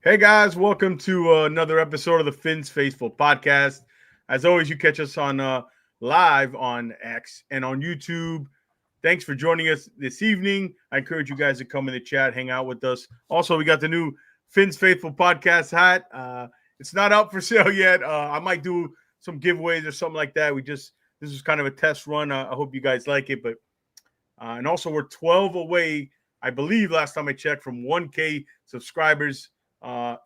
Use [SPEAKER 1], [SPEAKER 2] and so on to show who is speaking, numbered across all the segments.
[SPEAKER 1] Hey guys, welcome to another episode of the Fins Faithful podcast. As always, you catch us on live on X and on YouTube. Thanks for joining us this evening. I encourage you guys to come in the chat, hang out with us. Also, we got the new Fins Faithful podcast hat. It's not out for sale yet. I might do some giveaways or something like that. This is kind of a test run. I hope you guys like it. But and also, we're 12 away, I believe, last time I checked, from 1K subscribers.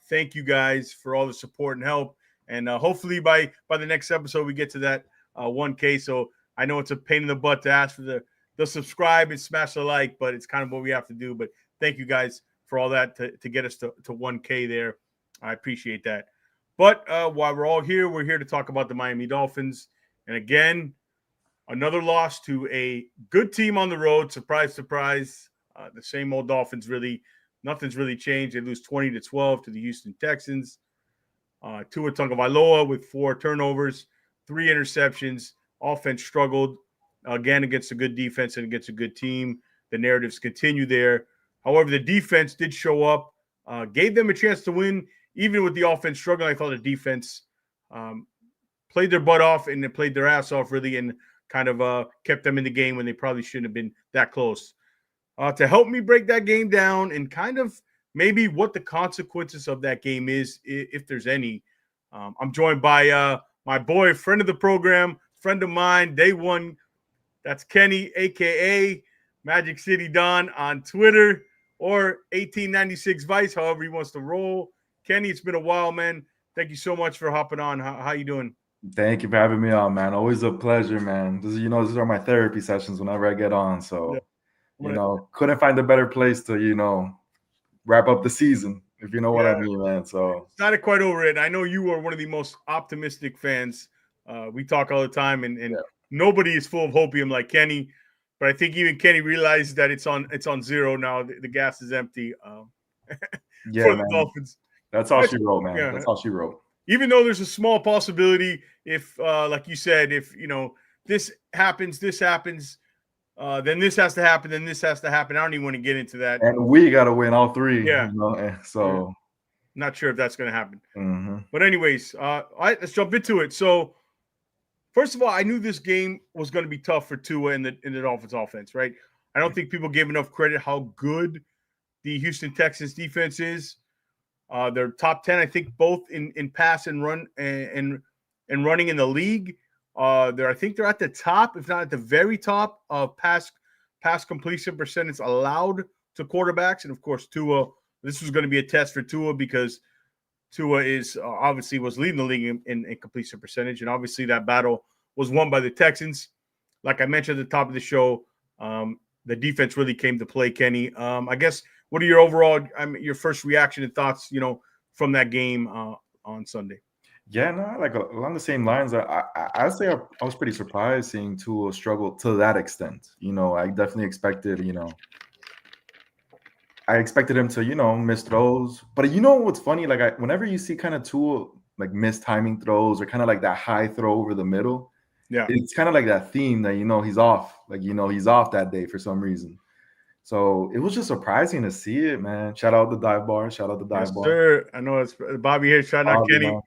[SPEAKER 1] Thank you guys for all the support and help. And hopefully by the next episode, we get to that 1K. So I know it's a pain in the butt to ask for the subscribe and smash the like, but it's kind of what we have to do. But thank you guys for all that to get us to 1K there. I appreciate that. But while we're all here, we're here to talk about the Miami Dolphins. And again, another loss to a good team on the road. Surprise, surprise. The same old Dolphins, really. Nothing's really changed. They lose 20-12 to the Houston Texans. Tua Tagovailoa with 4 turnovers, 3 interceptions. Offense struggled again against a good defense and against a good team. The narratives continue there. However, the defense did show up, gave them a chance to win, even with the offense struggling. I thought the defense played their butt off and they played their ass off, really, and kind of kept them in the game when they probably shouldn't have been that close. To help me break that game down and kind of maybe what the consequences of that game is, if there's any, I'm joined by my boy, friend of the program, friend of mine, day one. That's Kenny, a.k.a. Magic City Don on Twitter, or 1896 Vice, however he wants to roll. Kenny, it's been a while, man. Thank you so much for hopping on. How you doing?
[SPEAKER 2] Thank you for having me on, man. Always a pleasure, man. These are my therapy sessions whenever I get on. So, couldn't find a better place to, wrap up the season, if you know what I mean, man. So
[SPEAKER 1] it's not quite over it. I know you are one of the most optimistic fans. We talk all the time, and nobody is full of hopium like Kenny. But I think even Kenny realizes that it's on zero now. The gas is empty for the Dolphins.
[SPEAKER 2] That's all she wrote, man. Yeah. That's all she wrote.
[SPEAKER 1] Even though there's a small possibility, if like you said, if this happens, then this has to happen, then this has to happen. I don't even want to get into that.
[SPEAKER 2] And we got to win all 3.
[SPEAKER 1] Yeah.
[SPEAKER 2] So
[SPEAKER 1] not sure if that's going to happen.
[SPEAKER 2] Mm-hmm.
[SPEAKER 1] But anyways, all right, let's jump into it. So first of all, I knew this game was going to be tough for Tua in the Dolphins offense, right? I don't think people gave enough credit how good the Houston Texans defense is. They're top 10, I think, both in pass and run and running in the league. I think they're at the top, if not at the very top, of pass completion percentage allowed to quarterbacks. And of course, Tua, this was going to be a test for Tua because Tua is obviously was leading the league in completion percentage. And obviously that battle was won by the Texans. Like I mentioned at the top of the show, the defense really came to play, Kenny. I guess, what are your your first reaction and thoughts, from that game on Sunday?
[SPEAKER 2] Yeah, no, like along the same lines. I'd say I was pretty surprised seeing Tua struggle to that extent. I definitely expected, I expected him to, miss throws. But what's funny? Like whenever you see kind of Tua like miss timing throws or kind of like that high throw over the middle, it's kind of like that theme that he's off. Like he's off that day for some reason. So it was just surprising to see it, man. Shout out the dive bar. Shout out the dive bar.
[SPEAKER 1] Sir, I know it's Bobby here. Shout out Kenny.
[SPEAKER 2] Man.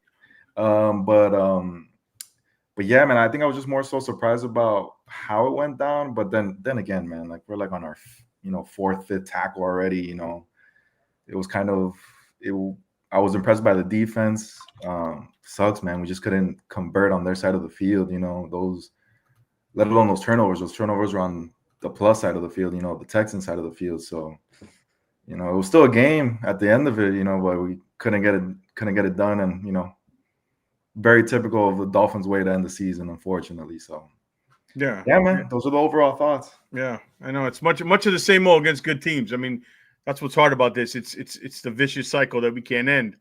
[SPEAKER 2] But yeah, man, I think I was just more so surprised about how it went down. But then again, man, like we're like on our 4th, 5th tackle already. It was kind of I was impressed by the defense. Sucks, man. We just couldn't convert on their side of the field. Those, let alone those turnovers. Those turnovers were on the plus side of the field. The Texans side of the field. So it was still a game at the end of it. But we couldn't get it done, and very typical of the Dolphins' way to end the season, unfortunately. So, yeah, man, those are the overall thoughts.
[SPEAKER 1] Yeah, I know it's much of the same old against good teams. I mean, that's what's hard about this. It's the vicious cycle that we can't end.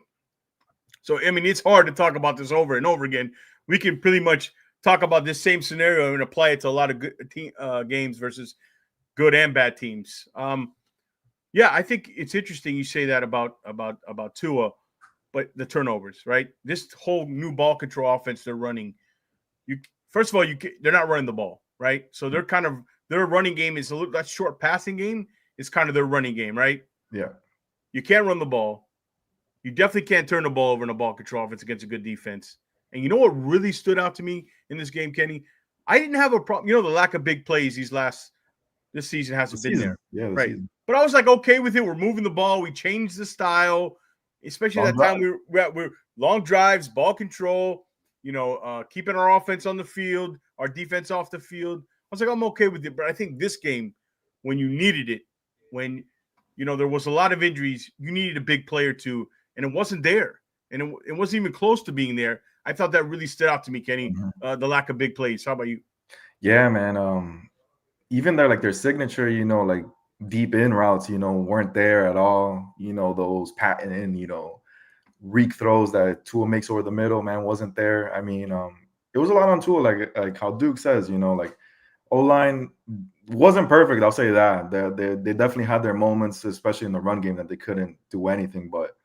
[SPEAKER 1] So, I mean, it's hard to talk about this over and over again. We can pretty much talk about this same scenario and apply it to a lot of good games versus good and bad teams. Yeah, I think it's interesting you say that about Tua. But the turnovers, right? This whole new ball control offense they're running, first of all, they're not running the ball, right? So they're kind of their running game is that short passing game is kind of their running game, right?
[SPEAKER 2] Yeah.
[SPEAKER 1] You can't run the ball. You definitely can't turn the ball over in a ball control offense against a good defense. And you know what really stood out to me in this game, Kenny? I didn't have a problem. You know, the lack of big plays this season hasn't been there.
[SPEAKER 2] The
[SPEAKER 1] Right.
[SPEAKER 2] season.
[SPEAKER 1] But I was like, okay with it. We're moving the ball. We changed the style, especially
[SPEAKER 2] Long
[SPEAKER 1] that time we're long drives, ball control, keeping our offense on the field, our defense off the field. I was like, I'm okay with it. But I think this game, when you needed it, when, there was a lot of injuries, you needed a big play or two, and it wasn't there. And it wasn't even close to being there. I thought that really stood out to me, Kenny, the lack of big plays. How about you?
[SPEAKER 2] Yeah, man. Even their signature, like deep in routes, weren't there at all. Those patent in, reek throws that Tua makes over the middle, man, wasn't there. I mean, it was a lot on Tua, like how Duke says, like O-line wasn't perfect. I'll say that. They definitely had their moments, especially in the run game, that they couldn't do anything. But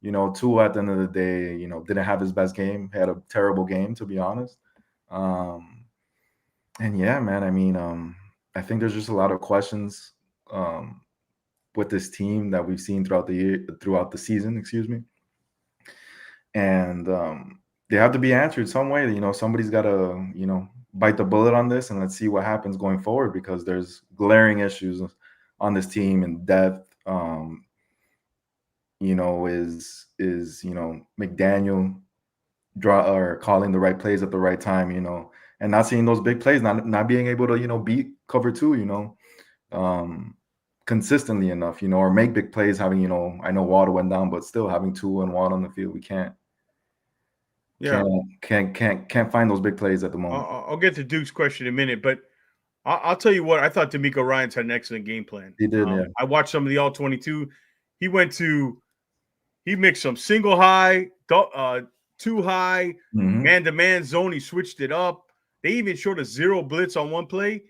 [SPEAKER 2] Tua at the end of the day, didn't have his best game. Had a terrible game, to be honest. And yeah, man, I mean, I think there's just a lot of questions with this team that we've seen throughout the season, excuse me. And they have to be answered some way. Somebody's got to, bite the bullet on this, and let's see what happens going forward, because there's glaring issues on this team and depth. Is McDaniel calling the right plays at the right time, and not seeing those big plays, not being able to, beat cover two, consistently enough, or make big plays, having, I know Water went down, but still having Tua and Water on the field, we can't find those big plays at the moment.
[SPEAKER 1] I'll get to Duke's question in a minute, but I'll tell you what, I thought DeMeco Ryans had an excellent game plan.
[SPEAKER 2] He did, yeah.
[SPEAKER 1] I watched some of the All-22. He mixed some single high, two high, man-to-man zone. He switched it up. They even showed a zero blitz on one play,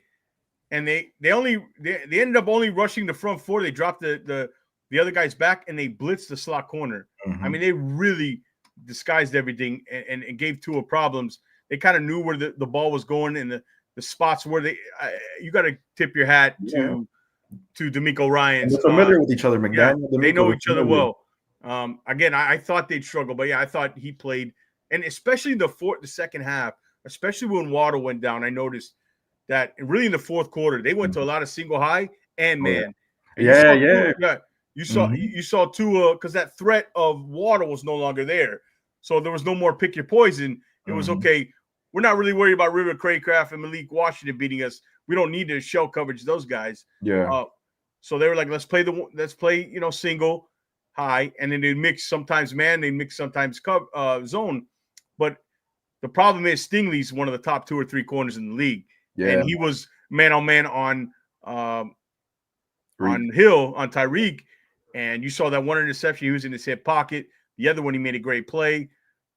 [SPEAKER 1] and they ended up only rushing the front four. They dropped the other guy's back, and they blitzed the slot corner. I mean, they really disguised everything and gave Tua problems. They kind of knew where the ball was going and the spots where you got to tip your hat to DeMeco Ryans.
[SPEAKER 2] They're familiar with each other, McDaniel.
[SPEAKER 1] Yeah, they know each other well. Again, I thought they'd struggle, but yeah, I thought he played, and especially the second half, especially when Waddle went down, I noticed that really in the fourth quarter they went to a lot of single high and man. And you saw Tua, because that threat of Waddle was no longer there, so there was no more pick your poison. It was okay. We're not really worried about River Craycraft and Malik Washington beating us. We don't need to shell coverage those guys.
[SPEAKER 2] Yeah.
[SPEAKER 1] So they were like, let's play single high, and then they mix sometimes man, they mix sometimes zone. But the problem is Stingley's one of the top 2 or 3 corners in the league, and he was man on man on Hill, on Tyreek, and you saw that one interception. He was in his hip pocket. The other one, he made a great play.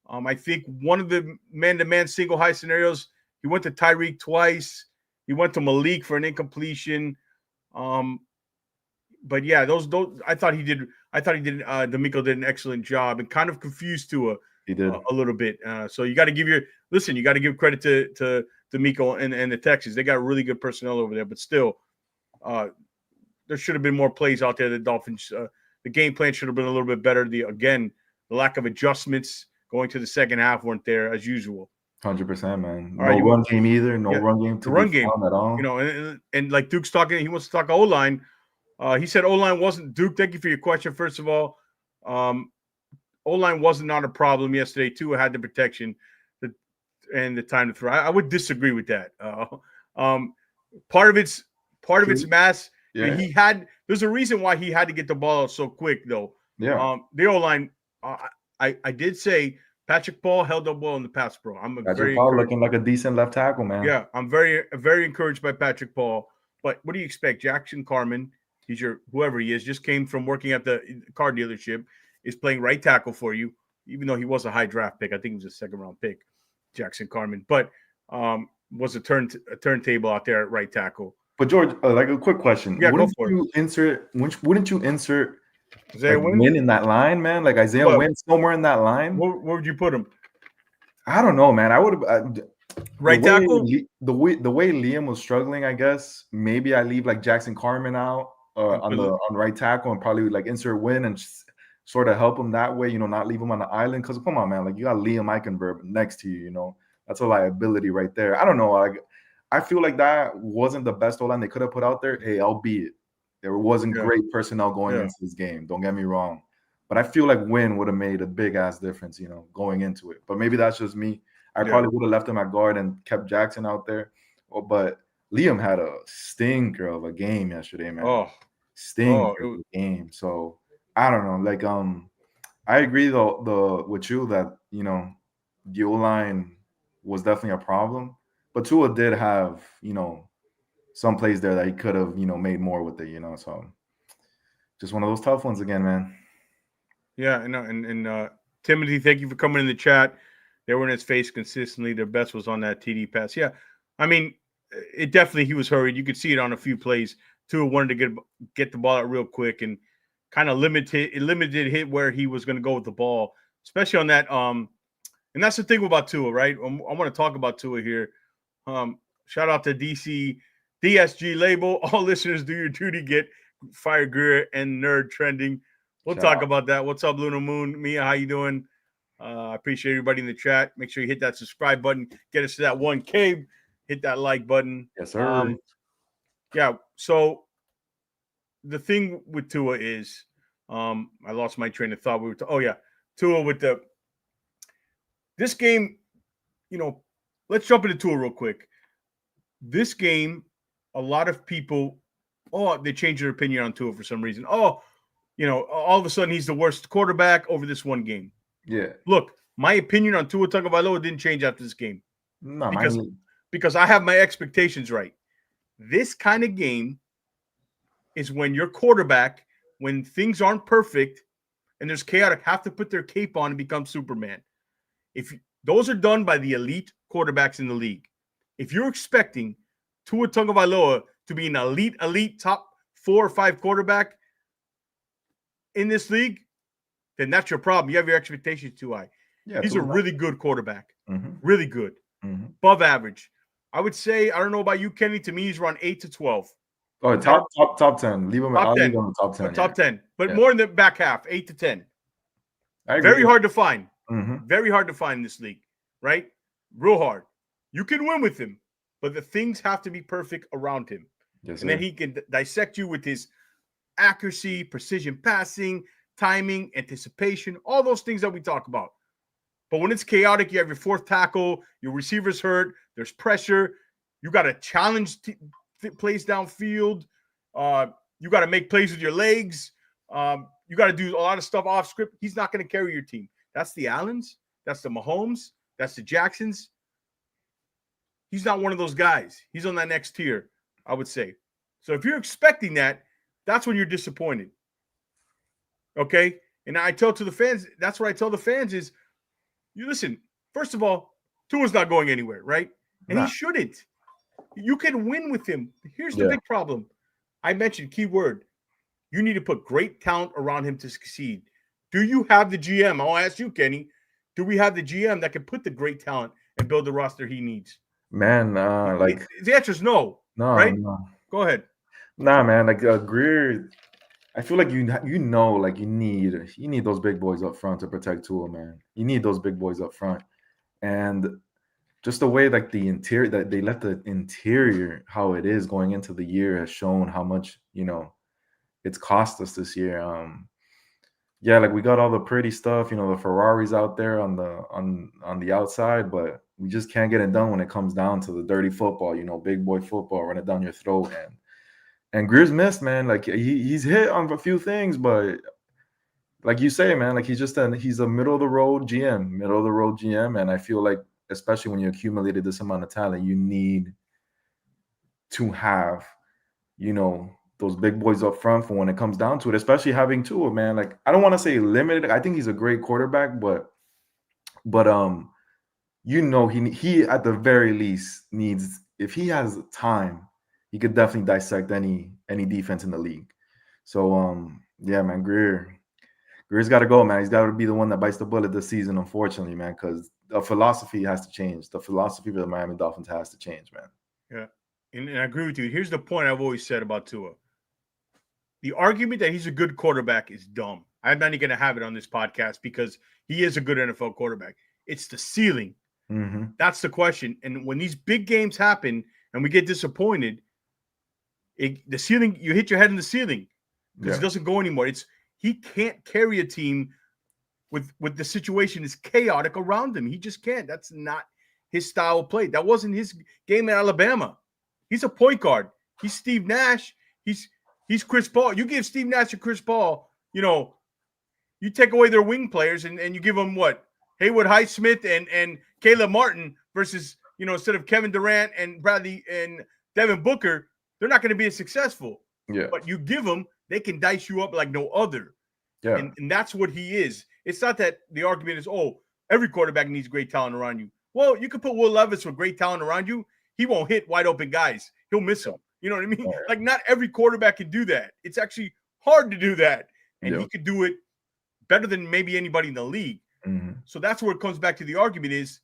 [SPEAKER 1] I think one of the man-to-man single high scenarios, he went to Tyreek twice. He went to Malik for an incompletion. But yeah, those I thought he did. DeMeco did an excellent job, and kind of confused Tua a little bit. So you got to give credit to DeMeco and the Texans. They got really good personnel over there, but still, there should have been more plays out there. The Dolphins, the game plan should have been a little bit better. The lack of adjustments going to the second half weren't there as usual.
[SPEAKER 2] 100%, man. Run game either. No run game to run game at all.
[SPEAKER 1] And like Duke's talking, he wants to talk O-line. He said O-line wasn't Duke. Thank you for your question. First of all, O-line wasn't not a problem yesterday. Tua had the protection and the time to throw. I would disagree with that. Part of it's mass. Yeah. There's a reason why he had to get the ball out so quick, though.
[SPEAKER 2] Yeah.
[SPEAKER 1] The O-line. I did say Patrick Paul held up well in the pass pro.
[SPEAKER 2] Patrick Paul looking like a decent left tackle, man.
[SPEAKER 1] Yeah, I'm very, very encouraged by Patrick Paul. But what do you expect? Jackson Carman, he's whoever he is, just came from working at the car dealership, is playing right tackle for you, even though he was a high draft pick. I think he was a second-round pick, Jackson Carman. But was a turntable out there at right tackle.
[SPEAKER 2] But George, like a quick question.
[SPEAKER 1] Yeah,
[SPEAKER 2] wouldn't you insert Isaiah Wynn in that line, man? Like Isaiah Wynn somewhere in that line?
[SPEAKER 1] Where would you put him?
[SPEAKER 2] I don't know, man. I would have
[SPEAKER 1] right tackle.
[SPEAKER 2] The way Liam was struggling, I guess maybe I leave like Jackson Carman out on right tackle and probably like insert Wynn and sort of help him that way, not leave him on the island. Because come on, man, like you got Liam Eichenberg next to you, that's a liability right there. I don't know, like I feel like that wasn't the best O-line they could have put out there. Hey, albeit there wasn't great personnel going into this game. Don't get me wrong, but I feel like Wynn would have made a big ass difference, going into it. But maybe that's just me. I probably would have left him at guard and kept Jackson out there. But Liam had a stinker of a game yesterday, man. Stinker of a game. So I don't know. Like I agree though with you that the O-line was definitely a problem, but Tua did have some plays there that he could have made more with it. So just one of those tough ones again, man.
[SPEAKER 1] Yeah, and Timothy, thank you for coming in the chat. They were in his face consistently. Their best was on that TD pass. Yeah, I mean, it definitely he was hurried. You could see it on a few plays. Tua wanted to get the ball out real quick and kind of limited hit where he was going to go with the ball, especially on that. And that's the thing about Tua, right? I want to talk about Tua here. Shout out to DSG label. All listeners, do your duty. Get Fire Greer and Nerd trending. We'll talk about that. What's up, Luna Moon? Mia, how you doing? I appreciate everybody in the chat. Make sure you hit that subscribe button. Get us to that 1K. Hit that like button.
[SPEAKER 2] Yes, sir.
[SPEAKER 1] Yeah. So the thing with Tua is, I lost my train of thought. Tua with this game. Let's jump into Tua real quick. This game, a lot of people, they changed their opinion on Tua for some reason. All of a sudden he's the worst quarterback over this one game.
[SPEAKER 2] Yeah.
[SPEAKER 1] Look, my opinion on Tua Tagovailoa didn't change after this game.
[SPEAKER 2] No,
[SPEAKER 1] because I have my expectations right. This kind of game is when your quarterback, when things aren't perfect and there's chaotic, have to put their cape on and become Superman. If those are done by the elite quarterbacks in the league. If you're expecting Tua Tagovailoa to be an elite top 4 or 5 quarterback in this league, then that's your problem. You have your expectations too high. Yeah, he's a really good quarterback. Mm-hmm. Really good. Mm-hmm. Above average. I would say, I don't know about you, Kenny. To me, he's around 8 to 12.
[SPEAKER 2] Oh, top 10. Leave him
[SPEAKER 1] top 10.
[SPEAKER 2] Leave him top 10.
[SPEAKER 1] Top 10. But more in the back half, 8 to 10. Very hard to find. Mm-hmm. Very hard to find in this league, right? Real hard. You can win with him, but the things have to be perfect around him. Yes, and then he can dissect you with his accuracy, precision passing, timing, anticipation, all those things that we talk about. But when it's chaotic, you have your fourth tackle, your receivers hurt, there's pressure, you got to challenge plays downfield, you got to make plays with your legs, you got to do a lot of stuff off script. He's not going to carry your team. That's the Allens, that's the Mahomes, that's the Jacksons. He's not one of those guys. He's on that next tier, I would say. So if you're expecting that, that's when you're disappointed. Okay? And I tell to the fans, that's what I tell the fans is, you listen, first of all, Tua's not going anywhere, right? And he shouldn't. You can win with him. Here's the big problem. I mentioned key word. You need to put great talent around him to succeed. Do you have the GM? I'll ask you, Kenny. Do we have the GM that can put the great talent and build the roster he needs?
[SPEAKER 2] Man,
[SPEAKER 1] the answer is no.
[SPEAKER 2] No,
[SPEAKER 1] right?
[SPEAKER 2] No.
[SPEAKER 1] Go ahead.
[SPEAKER 2] Nah, man. Like Greer, I feel like you need those big boys up front to protect Tua, man. You need those big boys up front, and just the way like the interior that they left the interior how it is going into the year has shown how much it's cost us this year. Like we got all the pretty stuff, the Ferraris out there on the outside, but we just can't get it done when it comes down to the dirty football, big boy football, run it down your throat. And Greer's missed, man. Like he's hit on a few things, but like you say, man, like he's a middle of the road GM. And I feel like, especially when you accumulated this amount of talent, you need to have, those big boys up front for when it comes down to it, especially having Tua, man. Like, I don't want to say limited. I think he's a great quarterback, but he at the very least needs, if he has time, he could definitely dissect any defense in the league. So man, Greer's got to go, man. He's got to be the one that bites the bullet this season, unfortunately, man, because the philosophy has to change. The philosophy for the Miami Dolphins has to change, man.
[SPEAKER 1] Yeah, and I agree with you. Here's the point I've always said about Tua. The argument that he's a good quarterback is dumb. I'm not even going to have it on this podcast because he is a good NFL quarterback. It's the ceiling.
[SPEAKER 2] Mm-hmm.
[SPEAKER 1] That's the question. And when these big games happen and we get disappointed, the ceiling, you hit your head in the ceiling because it doesn't go anymore. He can't carry a team with the situation is chaotic around him. He just can't. That's not his style of play. That wasn't his game at Alabama. He's a point guard. He's Steve Nash. He's Chris Paul. You give Steve Nash and Chris Paul, you take away their wing players and you give them what? Haywood Highsmith and Caleb Martin versus, instead of Kevin Durant and Bradley and Devin Booker, they're not going to be as successful.
[SPEAKER 2] Yeah.
[SPEAKER 1] But you give them, they can dice you up like no other.
[SPEAKER 2] Yeah.
[SPEAKER 1] And that's what he is. It's not that the argument is, every quarterback needs great talent around you. Well, you could put Will Levis with great talent around you. He won't hit wide open guys. He'll miss them. You know what I mean?
[SPEAKER 2] Yeah.
[SPEAKER 1] Like, not every quarterback can do that. It's actually hard to do that. And he could do it better than maybe anybody in the league.
[SPEAKER 2] Mm-hmm.
[SPEAKER 1] So that's where it comes back to the argument is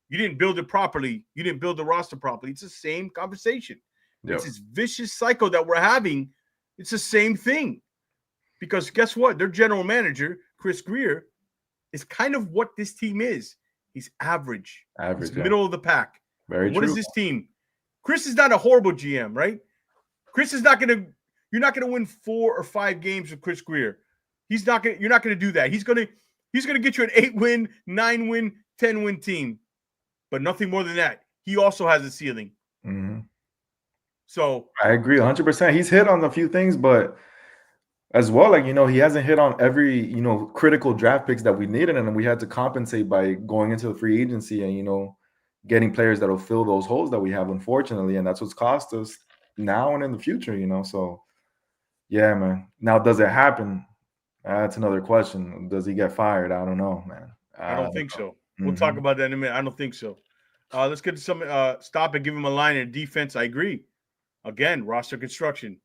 [SPEAKER 1] you didn't build it properly. You didn't build the roster properly. It's the same conversation.
[SPEAKER 2] Yep.
[SPEAKER 1] It's this vicious cycle that we're having. It's the same thing. Because guess what? Their general manager, Chris Grier, is kind of what this team is. He's average. He's middle of the pack.
[SPEAKER 2] Very
[SPEAKER 1] what
[SPEAKER 2] true.
[SPEAKER 1] is this team? Chris is not a horrible GM, right? Chris is not going to – you're not going to win 4 or 5 games with Chris Grier. You're not going to do that. He's going to get you an 8-win, 9-win, 10-win team, but nothing more than that. He also has a ceiling.
[SPEAKER 2] Mm-hmm.
[SPEAKER 1] So
[SPEAKER 2] I agree 100%. He's hit on a few things, but as well, he hasn't hit on every, critical draft picks that we needed, and we had to compensate by going into the free agency and, getting players that will fill those holes that we have, unfortunately, and that's what's cost us now and in the future, So, yeah, man. Now, does it happen? That's another question. Does he get fired? I don't know, man.
[SPEAKER 1] I don't think so. We'll talk about that in a minute. I don't think so. Let's get to some stop and give him a line in defense. I agree. Again, roster construction.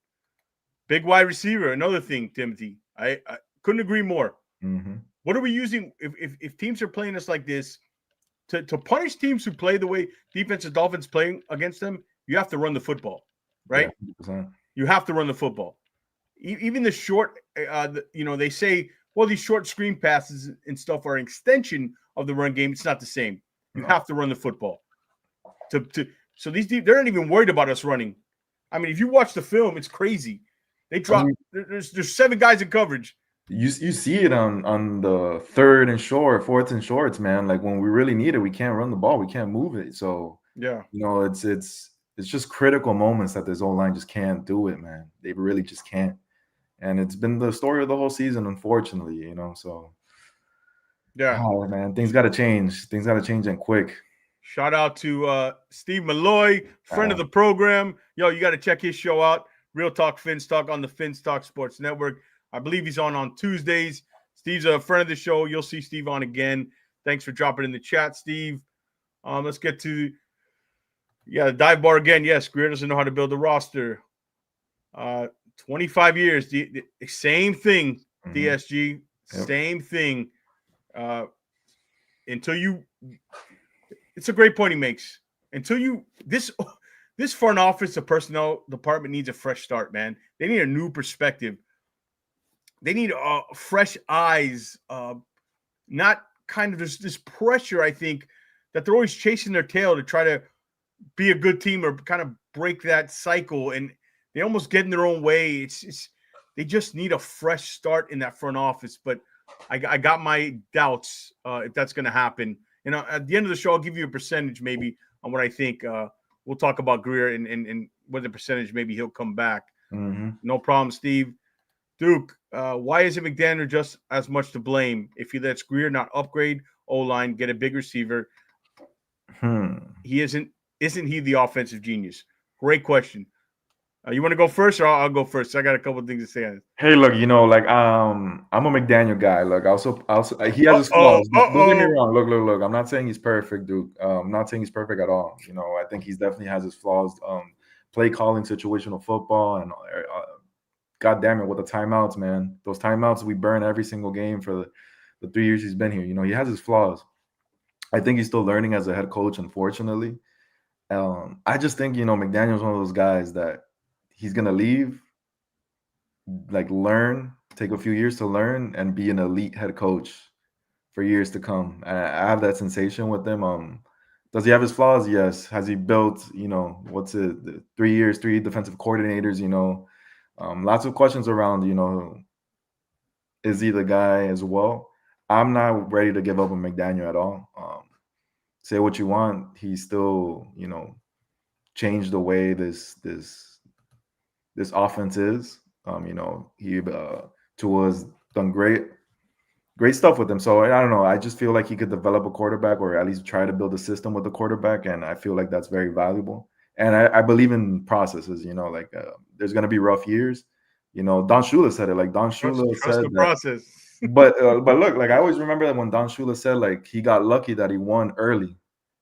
[SPEAKER 1] Big wide receiver, another thing, Timothy. I couldn't agree more.
[SPEAKER 2] Mm-hmm.
[SPEAKER 1] What are we using if teams are playing us like this to punish teams who play the way defensive Dolphins playing against them? You have to run the football, right?
[SPEAKER 2] Yeah,
[SPEAKER 1] you have to run the football. Even the short, they say, well, these short screen passes and stuff are an extension of the run game. It's not the same. You have to run the football. So they're not even worried about us running. I mean, if you watch the film, it's crazy. They drop. There's 7 guys in coverage.
[SPEAKER 2] You see it on the 3rd and short, 4th and shorts, man. Like when we really need it, we can't run the ball, we can't move it. So
[SPEAKER 1] yeah,
[SPEAKER 2] it's just critical moments that this O-line just can't do it, man. They really just can't. And it's been the story of the whole season, unfortunately. So
[SPEAKER 1] yeah,
[SPEAKER 2] man, things got to change. Things got to change and quick.
[SPEAKER 1] Shout out to Steve Malloy, friend of the program. Yo, you got to check his show out. Real Talk Fins Talk on the Fins Talk Sports Network. I believe he's on Tuesdays. Steve's a friend of the show. You'll see Steve on again. Thanks for dropping in the chat, Steve. Let's get to the dive bar again. Yes, Grier doesn't know how to build a roster. 25 years, the same thing, DSG, same thing. It's a great point he makes. This front office, the personnel department needs a fresh start, man. They need a new perspective. They need fresh eyes. Not kind of this pressure, I think, that they're always chasing their tail to try to be a good team or kind of break that cycle, and they almost get in their own way. They just need a fresh start in that front office. But I got my doubts if that's going to happen. At the end of the show, I'll give you a percentage maybe on what I think. We'll talk about Grier and what the percentage maybe he'll come back.
[SPEAKER 2] Mm-hmm.
[SPEAKER 1] No problem, Steve. Duke, why isn't McDaniel just as much to blame if he lets Grier not upgrade O-line, get a big receiver? He isn't he the offensive genius? Great question. You want to go first, or I'll go first? I got a couple of things to say on it.
[SPEAKER 2] Hey, look, I'm a McDaniel guy. Look, also he has his flaws. Don't get me wrong. Look. I'm not saying he's perfect, Duke. I'm not saying he's perfect at all. I think he's definitely has his flaws. Play calling, situational football, and God damn it, with the timeouts, man. Those timeouts we burn every single game for the 3 years he's been here. He has his flaws. I think he's still learning as a head coach, unfortunately. I just think, McDaniel's one of those guys that he's going to leave, like learn, take a few years to learn and be an elite head coach for years to come. I have that sensation with him. Does he have his flaws? Yes. Has he built, what's it, 3 years, 3 defensive coordinators, lots of questions around, is he the guy as well? I'm not ready to give up on McDaniel at all. Say what you want. He still, changed the way this offense is. He Tua's done great stuff with him. So I don't know. I just feel like he could develop a quarterback, or at least try to build a system with the quarterback, and I feel like that's very valuable. And I believe in processes. There's going to be rough years. Don Shula said it. Like Don Shula
[SPEAKER 1] trust
[SPEAKER 2] said
[SPEAKER 1] the
[SPEAKER 2] that,
[SPEAKER 1] process.
[SPEAKER 2] but look, like I always remember that when Don Shula said like he got lucky that he won early,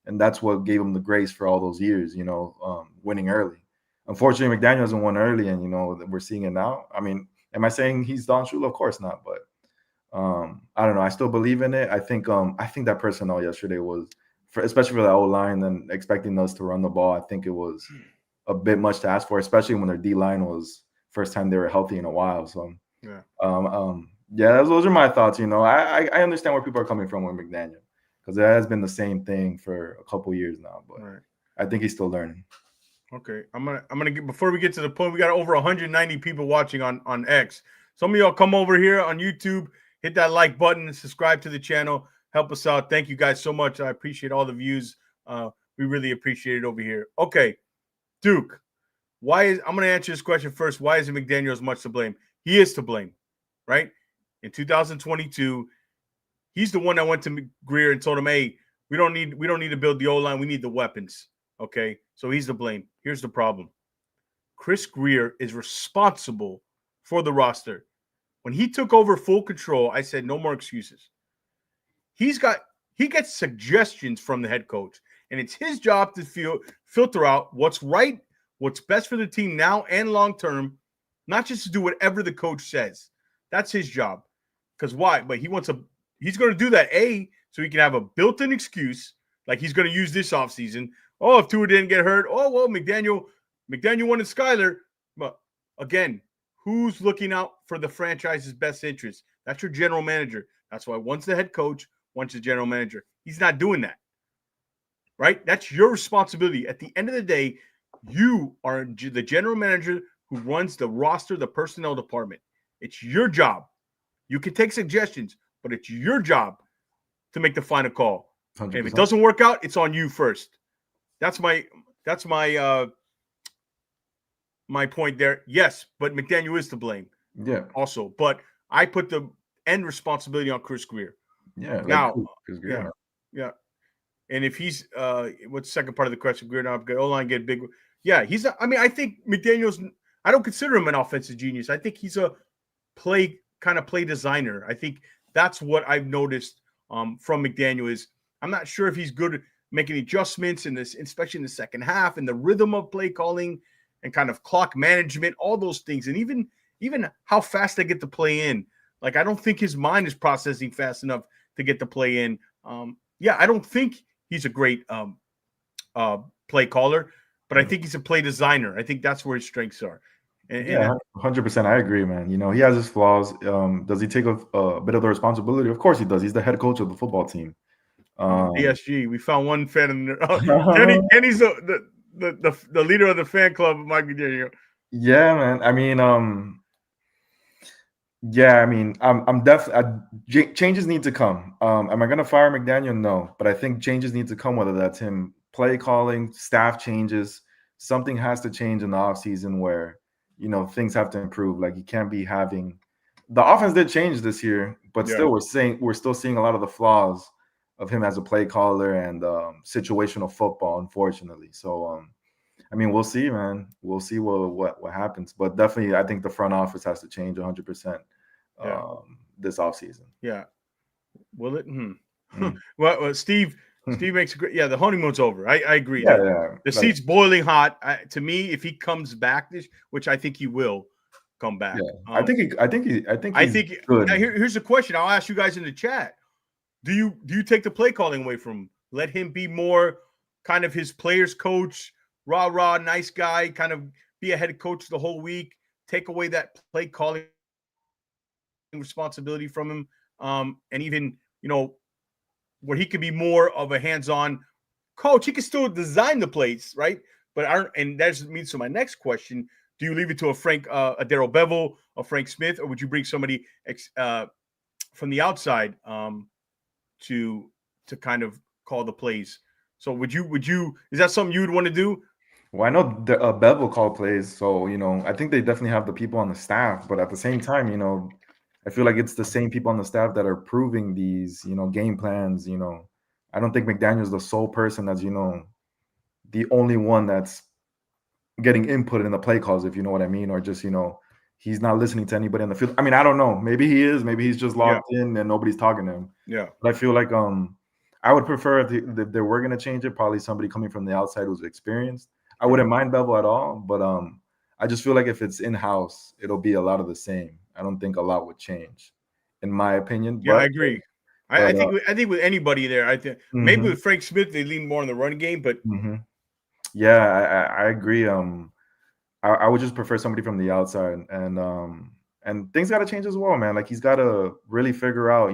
[SPEAKER 2] and that's what gave him the grace for all those years. Winning early. Unfortunately, McDaniel hasn't won early, and we're seeing it now. I mean, am I saying he's Don Shula? Of course not, but I don't know. I still believe in it. I think that personnel yesterday was, especially for the O-line and expecting us to run the ball, I think it was a bit much to ask for, especially when their D-line was first time they were healthy in a while. So yeah, those are my thoughts. I understand where people are coming from with McDaniel, because it has been the same thing for a couple years now, but I think he's still learning.
[SPEAKER 1] Okay, I'm gonna get, before we get to the point, we got over 190 people watching on X. Some of y'all come over here on YouTube, hit that like button and subscribe to the channel. Help us out. Thank you guys so much. I appreciate all the views. We really appreciate it over here. Okay, Duke, I'm going to answer this question first. Why is McDaniel as much to blame? He is to blame, right? In 2022, he's the one that went to Greer and told him, "Hey, we don't need to build the O-line. We need the weapons." Okay, so he's to blame. Here's the problem: Chris Greer is responsible for the roster. When he took over full control, I said, no more excuses. He gets suggestions from the head coach, and it's his job to filter out what's right, what's best for the team now and long term, not just to do whatever the coach says. That's his job. Because why? But he's going to do that, so he can have a built-in excuse, like he's going to use this offseason. Oh, if Tua didn't get hurt, oh, well, McDaniel wanted Skyler. But again, who's looking out for the franchise's best interest? That's your general manager. That's why one's the head coach, one's the general manager. He's not doing that, right? That's your responsibility. At the end of the day, you are the general manager who runs the roster, the personnel department. It's your job. You can take suggestions, but it's your job to make the final call. 100%. And if it doesn't work out, it's on you first. That's my point there. Yes, but McDaniel is to blame.
[SPEAKER 2] Yeah.
[SPEAKER 1] Also, but I put the end responsibility on Chris Greer.
[SPEAKER 2] Yeah.
[SPEAKER 1] Now, Chris Greer. Yeah. And if he's what's the second part of the question? Greer now O-line get big. Yeah, I think McDaniel's. I don't consider him an offensive genius. I think he's a play designer. I think that's what I've noticed from McDaniel is I'm not sure if he's good at making adjustments in this, especially in the second half, and the rhythm of play calling and kind of clock management, all those things, and even how fast they get the play in. Like I don't think his mind is processing fast enough to get the play in. I don't think he's a great play caller, but I think he's a play designer. I think that's where his strengths are. And
[SPEAKER 2] 100%. I agree, man. He has his flaws. Does he take a bit of the responsibility? Of course he does. He's the head coach of the football team.
[SPEAKER 1] PSG. We found one fan in there. Kenny's the leader of the fan club of Mike McDaniel.
[SPEAKER 2] Yeah, man. I'm definitely changes need to come. Am I going to fire McDaniel? No, but I think changes need to come, whether that's him play calling, staff changes. Something has to change in the offseason where, things have to improve. Like you can't be having the offense did change this year, but still we're still seeing a lot of the flaws of him as a play caller and situational football, unfortunately. So, we'll see, man. We'll see what happens. But definitely, I think the front office has to change 100% this offseason.
[SPEAKER 1] Yeah. Will it? Well, Steve makes a great. Yeah, the honeymoon's over. I agree.
[SPEAKER 2] Yeah.
[SPEAKER 1] The seat's boiling hot. To me, if he comes back, which I think he will come back.
[SPEAKER 2] Yeah. I think he's good.
[SPEAKER 1] Here's the question. I'll ask you guys in the chat. Do you take the play calling away from him? Let him be more kind of his players coach, rah, nice guy, kind of be a head coach the whole week. Take away that play calling responsibility from him, and even where he could be more of a hands-on coach. He can still design the plays, right? But and that leads to my next question: do you leave it to a Darrell Bevel, a Frank Smith, or would you bring somebody from the outside to kind of call the plays? So would you is that something you would want to do?
[SPEAKER 2] Well, I know the Bevel call plays, so I think they definitely have the people on the staff, but at the same time, I feel like it's the same people on the staff that are approving these, game plans. I don't think McDaniel's the sole person that's, the only one that's getting input in the play calls, if you know what I mean, or just, he's not listening to anybody in the field. I mean, I don't know. Maybe he is. Maybe he's just logged in and nobody's talking to him.
[SPEAKER 1] Yeah.
[SPEAKER 2] But I feel like I would prefer if they were going to change it, probably somebody coming from the outside who's experienced. I wouldn't mind Bevel at all, but I just feel like if it's in-house, it'll be a lot of the same. I don't think a lot would change, in my opinion.
[SPEAKER 1] Yeah,
[SPEAKER 2] but,
[SPEAKER 1] I agree. I think with anybody there, I think maybe with Frank Smith they lean more on the run game, but
[SPEAKER 2] yeah, I agree. I would just prefer somebody from the outside, and things got to change as well, man. Like he's got to really figure out,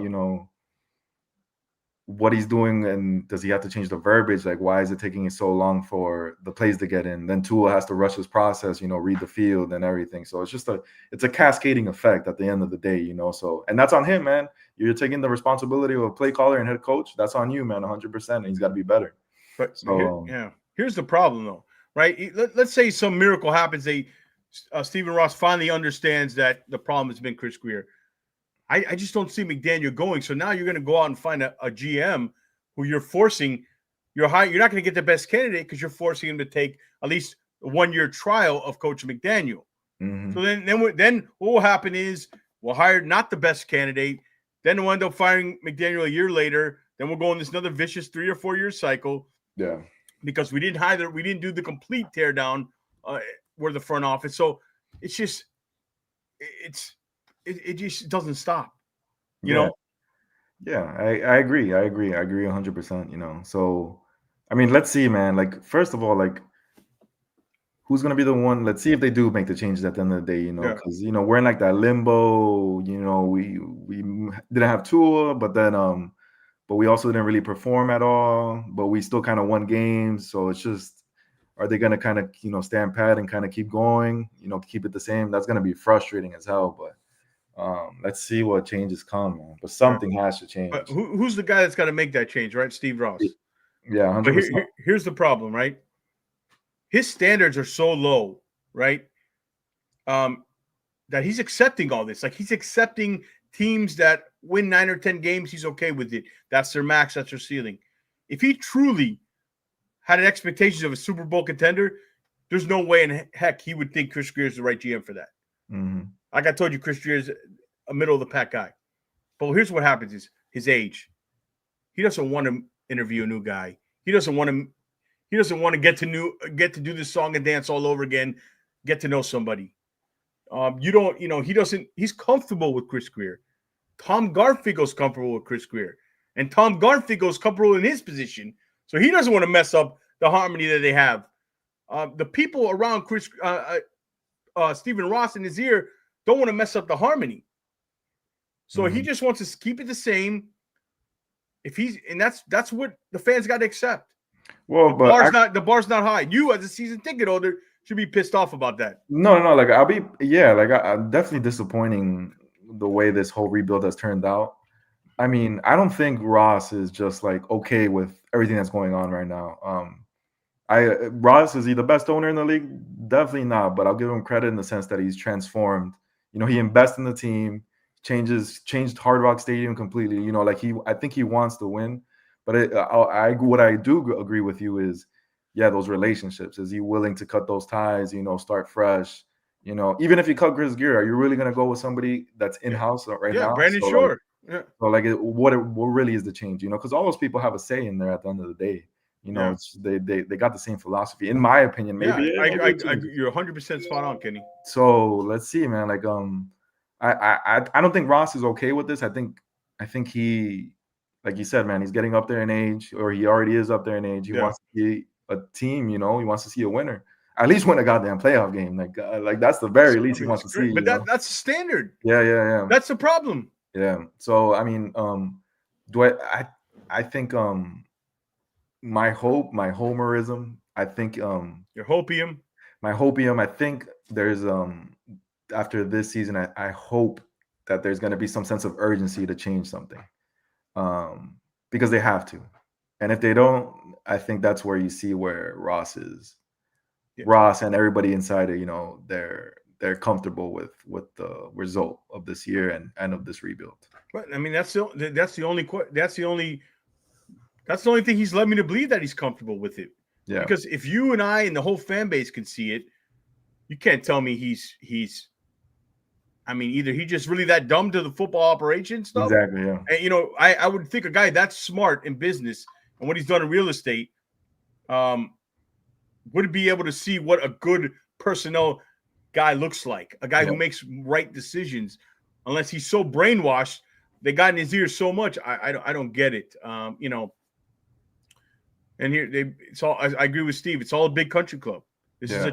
[SPEAKER 2] what he's doing, and does he have to change the verbiage? Like, why is it taking so long for the plays to get in? Then Tua has to rush his process, read the field and everything. So it's just it's a cascading effect at the end of the day, So, and that's on him, man. You're taking the responsibility of a play caller and head coach. That's on you, man, 100%. And he's got to be better.
[SPEAKER 1] But so, here's the problem, though, right? Let's say some miracle happens. Stephen Ross finally understands that the problem has been Chris Grier. I just don't see McDaniel going. So now you're going to go out and find a GM who you're forcing. You're not going to get the best candidate because you're forcing him to take at least a 1-year trial of Coach McDaniel.
[SPEAKER 2] Mm-hmm.
[SPEAKER 1] So then what will happen is we'll hire not the best candidate. Then we'll end up firing McDaniel a year later. Then we'll go in this another vicious 3 or 4 year cycle.
[SPEAKER 2] Yeah,
[SPEAKER 1] because we didn't do the complete teardown where the front office. So it's just it just doesn't stop, you know?
[SPEAKER 2] Yeah, I agree. I agree 100%, So, I mean, let's see, man. Like, first of all, like, who's going to be the one? Let's see if they do make the changes at the end of the day, because, we're in like that limbo, we didn't have Tua, but then, but we also didn't really perform at all, but we still kind of won games. So it's just, are they going to kind of, stand pat and kind of keep going, keep it the same? That's going to be frustrating as hell, but let's see what changes come, man. But something has to change.
[SPEAKER 1] But who's the guy that's got to make that change, right? Steve Ross.
[SPEAKER 2] Yeah, 100%.
[SPEAKER 1] But here's the problem, right? His standards are so low, right? That he's accepting all this. Like he's accepting teams that win 9 or 10 games. He's okay with it. That's their max. That's their ceiling. If he truly had an expectations of a Super Bowl contender, there's no way in heck he would think Chris Grier is the right GM for that.
[SPEAKER 2] Mm-hmm.
[SPEAKER 1] Like I told you, Chris Grier is a middle of the pack guy. But here's what happens: is his age. He doesn't want to interview a new guy. He doesn't want to get to do this song and dance all over again. Get to know somebody. He's comfortable with Chris Grier. Tom Garfinkel's comfortable with Chris Grier. And Tom Garfinkel's comfortable in his position. So he doesn't want to mess up the harmony that they have. The people around Stephen Ross in his ear don't want to mess up the harmony. So he just wants to keep it the same. That's what the fans got to accept.
[SPEAKER 2] Well,
[SPEAKER 1] the bar's not high. You as a season ticket holder should be pissed off about that.
[SPEAKER 2] No. Like I'm definitely disappointing the way this whole rebuild has turned out. I mean, I don't think Ross is just like okay with everything that's going on right now. Ross, is he the best owner in the league? Definitely not, but I'll give him credit in the sense that he's transformed. He invests in the team, changed Hard Rock Stadium completely. I think he wants to win. But what I do agree with you is, those relationships. Is he willing to cut those ties? Start fresh. Even if you cut Chris Grier, are you really gonna go with somebody that's in house right now?
[SPEAKER 1] Yeah, Brandon Shore.
[SPEAKER 2] What really is the change? Because all those people have a say in there at the end of the day. They got the same philosophy, in my opinion. Maybe
[SPEAKER 1] you're 100% spot on, Kenny.
[SPEAKER 2] So let's see, man. Like I don't think Ross is okay with this. I think he, like you said, man, he's getting up there in age, or he already is up there in age. He wants to see a team, he wants to see a winner. at least win a goddamn playoff game. Like that's the very least he wants to see.
[SPEAKER 1] But that's the standard.
[SPEAKER 2] Yeah.
[SPEAKER 1] That's the problem.
[SPEAKER 2] Yeah. So I mean, I think my homerism, I think
[SPEAKER 1] Your hopium.
[SPEAKER 2] my hopium, I think there's after this season, I hope that there's going to be some sense of urgency to change something, because they have to, and if they don't, I think that's where you see where Ross is. Yeah. Ross and everybody inside it, they're comfortable with the result of this year and of this rebuild.
[SPEAKER 1] But I mean, that's the only thing he's led me to believe that he's comfortable with it. Yeah. Because if you and I and the whole fan base can see it, you can't tell me he's. I mean, either he's just really that dumb to the football operation stuff.
[SPEAKER 2] Exactly. Yeah.
[SPEAKER 1] And I would think a guy that's smart in business and what he's done in real estate, would be able to see what a good personnel guy looks like. A guy who makes right decisions, unless he's so brainwashed. They got in his ears so much. I don't get it. And here it's all. I agree with Steve. It's all a big country club. This is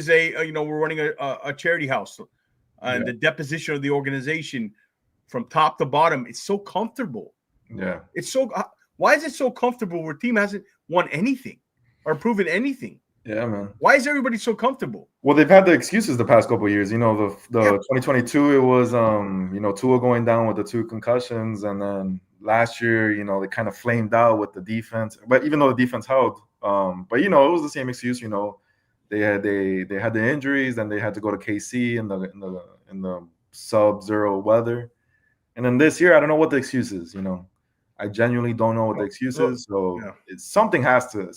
[SPEAKER 1] we're running a charity house, and the deposition of the organization from top to bottom. It's so comfortable.
[SPEAKER 2] Yeah.
[SPEAKER 1] It's so. Why is it so comfortable where team hasn't won anything or proven anything?
[SPEAKER 2] Yeah, man.
[SPEAKER 1] Why is everybody so comfortable?
[SPEAKER 2] Well, they've had the excuses the past couple of years. The 2022, it was Tua going down with the 2 concussions, and then last year, they kind of flamed out with the defense. But even though the defense held, but it was the same excuse. They had the injuries, and they had to go to KC in the sub-zero weather, and then this year, I don't know what the excuse is. I genuinely don't know what the excuse is. So something has to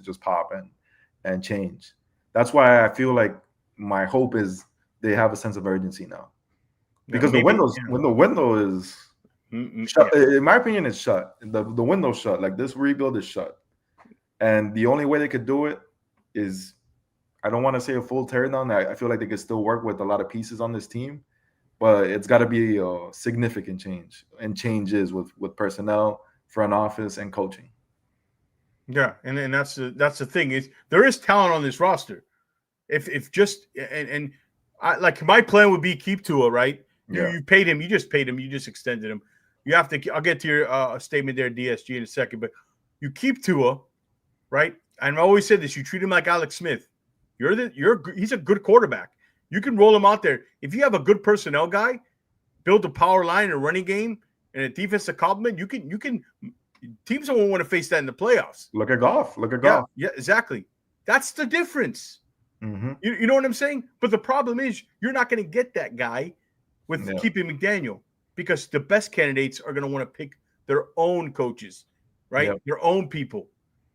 [SPEAKER 2] just pop and change. That's why I feel like my hope is they have a sense of urgency now, because the window is shut. In my opinion, it's shut. The window's shut. Like, this rebuild is shut, and the only way they could do it is, I don't want to say a full teardown. I feel like they could still work with a lot of pieces on this team, but it's got to be a significant change, and changes with personnel, front office, and coaching.
[SPEAKER 1] Yeah, and that's the thing, there is talent on this roster. If just and I, like, my plan would be keep Tua, right? You paid him, you just extended him. You have to. I'll get to your statement there, DSG, in a second, but you keep Tua, right? And I always said this: you treat him like Alex Smith. He's a good quarterback. You can roll him out there if you have a good personnel guy, build a power line and a running game and a defensive complement. You can. Teams don't want to face that in the playoffs.
[SPEAKER 2] Look at Goff.
[SPEAKER 1] Yeah, exactly. That's the difference.
[SPEAKER 2] Mm-hmm.
[SPEAKER 1] You know what I'm saying? But the problem is you're not going to get that guy with keeping McDaniel, because the best candidates are going to want to pick their own coaches, right? Yep. Their own people.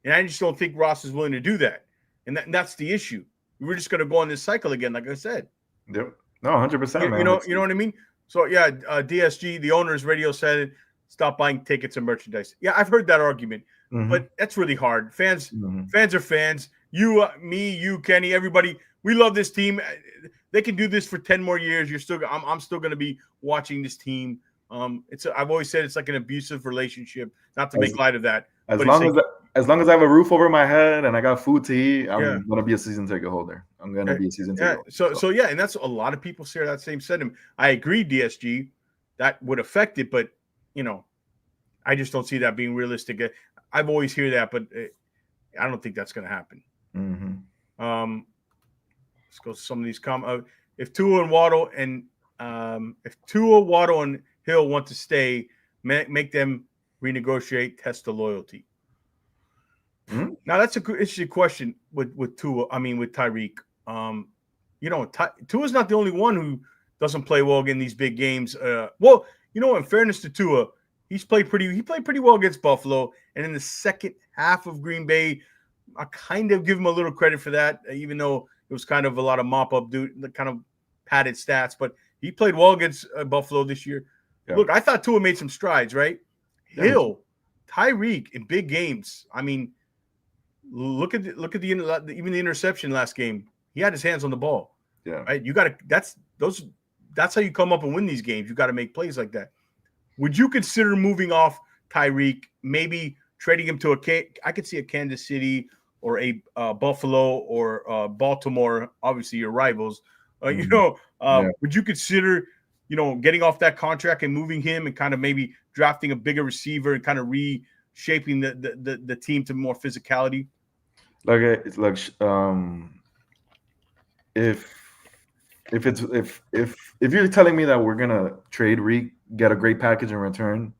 [SPEAKER 1] And I just don't think Ross is willing to do that. And that's the issue. We're just going to go on this cycle again, like I said.
[SPEAKER 2] Yep. No, 100%, man.
[SPEAKER 1] You know what I mean? So, DSG, the owner's radio said it. Stop buying tickets and merchandise. Yeah, I've heard that argument, but that's really hard. Fans are fans. You, me, you, Kenny, everybody. We love this team. They can do this for 10 more years. I'm still going to be watching this team. I've always said it's like an abusive relationship. Not to make light of that.
[SPEAKER 2] As long as I have a roof over my head and I got food to eat, I'm going to be a season ticket holder. I'm going to be a season ticket holder.
[SPEAKER 1] So, and that's a lot of people share that same sentiment. I agree, DSG, that would affect it, but I just don't see that being realistic. I've always heard that, but I don't think that's going to happen.
[SPEAKER 2] Mm-hmm.
[SPEAKER 1] Let's go to some of these comments. If Tua and Waddle and Hill want to stay, make them renegotiate, test the loyalty.
[SPEAKER 2] Mm-hmm.
[SPEAKER 1] Now that's a good interesting question with Tua. I mean, with Tyreek. Tua's not the only one who doesn't play well in these big games. In fairness to Tua, he played pretty well against Buffalo, and in the second half of Green Bay, I kind of give him a little credit for that, even though it was kind of a lot of mop-up, kind of padded stats. But he played well against Buffalo this year. Yeah. Look, I thought Tua made some strides, right? Yeah. Hill, Tyreek in big games. I mean, look at even the interception last game. He had his hands on the ball.
[SPEAKER 2] Yeah,
[SPEAKER 1] right. You got to That's how you come up and win these games. You got to make plays like that. Would you consider moving off Tyreek, maybe trading him to I could see a Kansas City a Buffalo or Baltimore, obviously your rivals,
[SPEAKER 2] Mhm. Yeah.
[SPEAKER 1] would you consider, getting off that contract and moving him and kind of maybe drafting a bigger receiver and kind of reshaping the team to more physicality?
[SPEAKER 2] Like it's like if if you're telling me that we're gonna trade Reek, get a great package in return,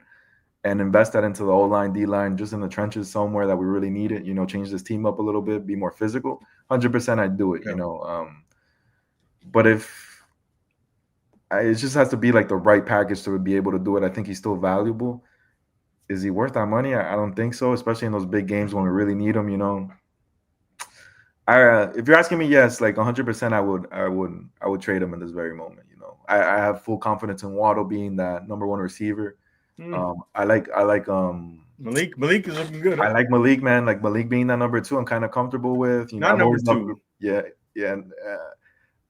[SPEAKER 2] and invest that into the O line, D line, just in the trenches somewhere that we really need it, change this team up a little bit, be more physical, 100% I'd do it,
[SPEAKER 1] Yeah.
[SPEAKER 2] But it just has to be like the right package to be able to do it. I think he's still valuable. Is he worth that money? I don't think so, especially in those big games when we really need him. If you're asking me, yes, like 100%, I would trade him in this very moment. I have full confidence in Waddle being that number one receiver.
[SPEAKER 1] Hmm. Malik is looking good,
[SPEAKER 2] I
[SPEAKER 1] huh?
[SPEAKER 2] like Malik, man. Like Malik being that number two, I'm kind of comfortable with.
[SPEAKER 1] Not
[SPEAKER 2] I've
[SPEAKER 1] number
[SPEAKER 2] always loved,
[SPEAKER 1] two.
[SPEAKER 2] yeah, yeah. And,